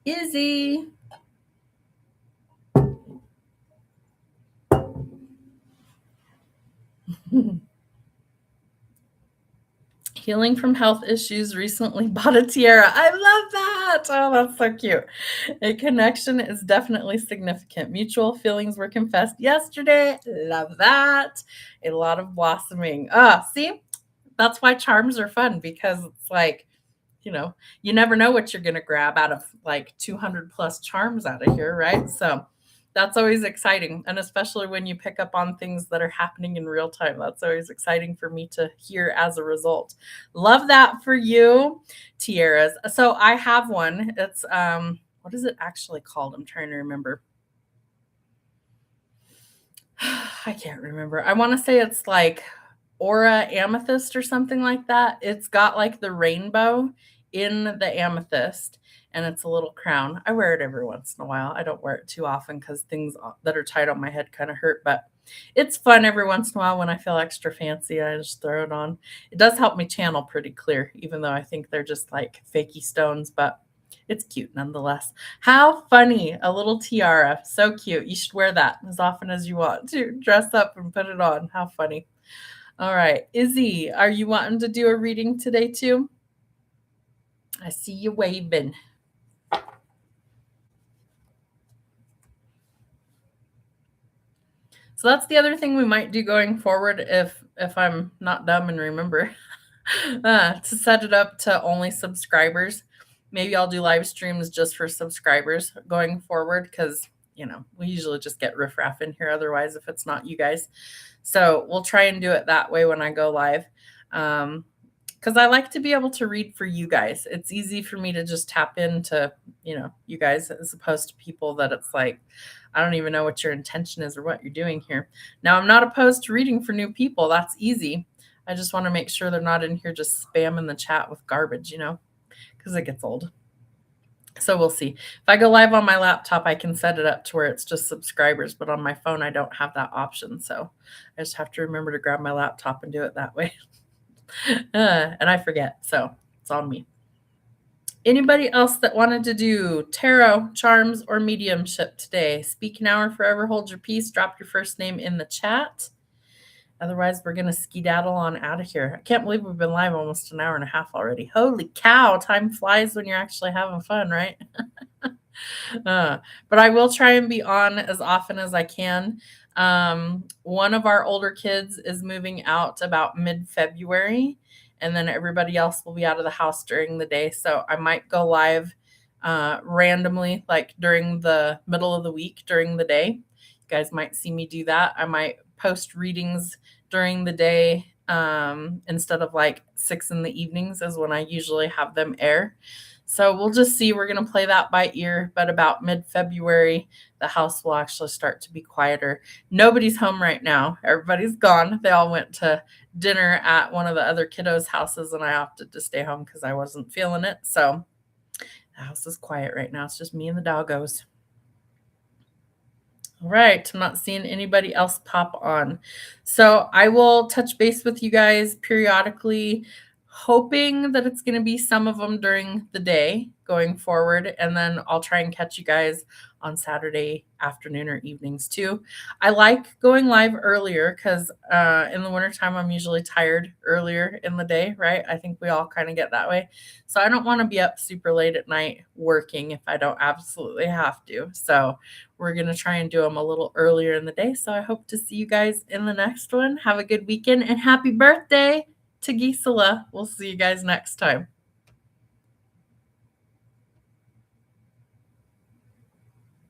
S1: Izzy. Healing from health issues, recently bought a tiara. I love that. Oh, that's so cute. A connection is definitely significant. Mutual feelings were confessed yesterday. Love that. A lot of blossoming. See, that's why charms are fun, because it's like, you never know what you're going to grab out of like 200 plus charms out of here, right? So that's always exciting. And especially when you pick up on things that are happening in real time, that's always exciting for me to hear as a result. Love that for you, tiaras. So I have one. It's, what is it actually called? I'm trying to remember. I can't remember. I want to say it's like aura amethyst or something like that. It's got like the rainbow in the amethyst, and it's a little crown. I wear it every once in a while. I don't wear it too often because things that are tied on my head kind of hurt, but it's fun every once in a while when I feel extra fancy. I just throw it on. It does help me channel pretty clear, even though I think they're just like fakey stones, but it's cute nonetheless. How funny. A little tiara. So cute. You should wear that as often as you want to. Dress up and put it on. How funny. All right. Izzy, are you wanting to do a reading today too? I see you waving. So that's the other thing we might do going forward if I'm not dumb and remember to set it up to only subscribers. Maybe I'll do live streams just for subscribers going forward, because we usually just get riffraff in here otherwise if it's not you guys. So we'll try and do it that way when I go live. Because I like to be able to read for you guys. It's easy for me to just tap into, you guys, as opposed to people that it's like, I don't even know what your intention is or what you're doing here. Now, I'm not opposed to reading for new people. That's easy. I just want to make sure they're not in here just spamming the chat with garbage, because it gets old. So we'll see. If I go live on my laptop, I can set it up to where it's just subscribers, but on my phone, I don't have that option. So I just have to remember to grab my laptop and do it that way. And I forget, so it's on me. Anybody else that wanted to do tarot, charms, or mediumship today? Speak now or forever hold your peace. Drop your first name in the chat. Otherwise, we're going to skedaddle on out of here. I can't believe we've been live almost an hour and a half already. Holy cow, time flies when you're actually having fun, right? But I will try and be on as often as I can. One of our older kids is moving out about mid-February, and then everybody else will be out of the house during the day. So I might go live randomly, like during the middle of the week, during the day. You guys might see me do that. I might post readings during the day instead of like 6 in the evenings is when I usually have them air. So we'll just see. We're going to play that by ear, but about mid-February, the house will actually start to be quieter. Nobody's home right now. Everybody's gone. They all went to dinner at one of the other kiddos' houses, and I opted to stay home because I wasn't feeling it. So the house is quiet right now. It's just me and the doggos. All right, I'm not seeing anybody else pop on. So I will touch base with you guys periodically, hoping that it's going to be some of them during the day going forward. And then I'll try and catch you guys on Saturday afternoon or evenings too. I like going live earlier because in the wintertime, I'm usually tired earlier in the day, right? I think we all kind of get that way. So I don't want to be up super late at night working if I don't absolutely have to. So we're going to try and do them a little earlier in the day. So I hope to see you guys in the next one. Have a good weekend and happy birthday to Gisela. We'll see you guys next time.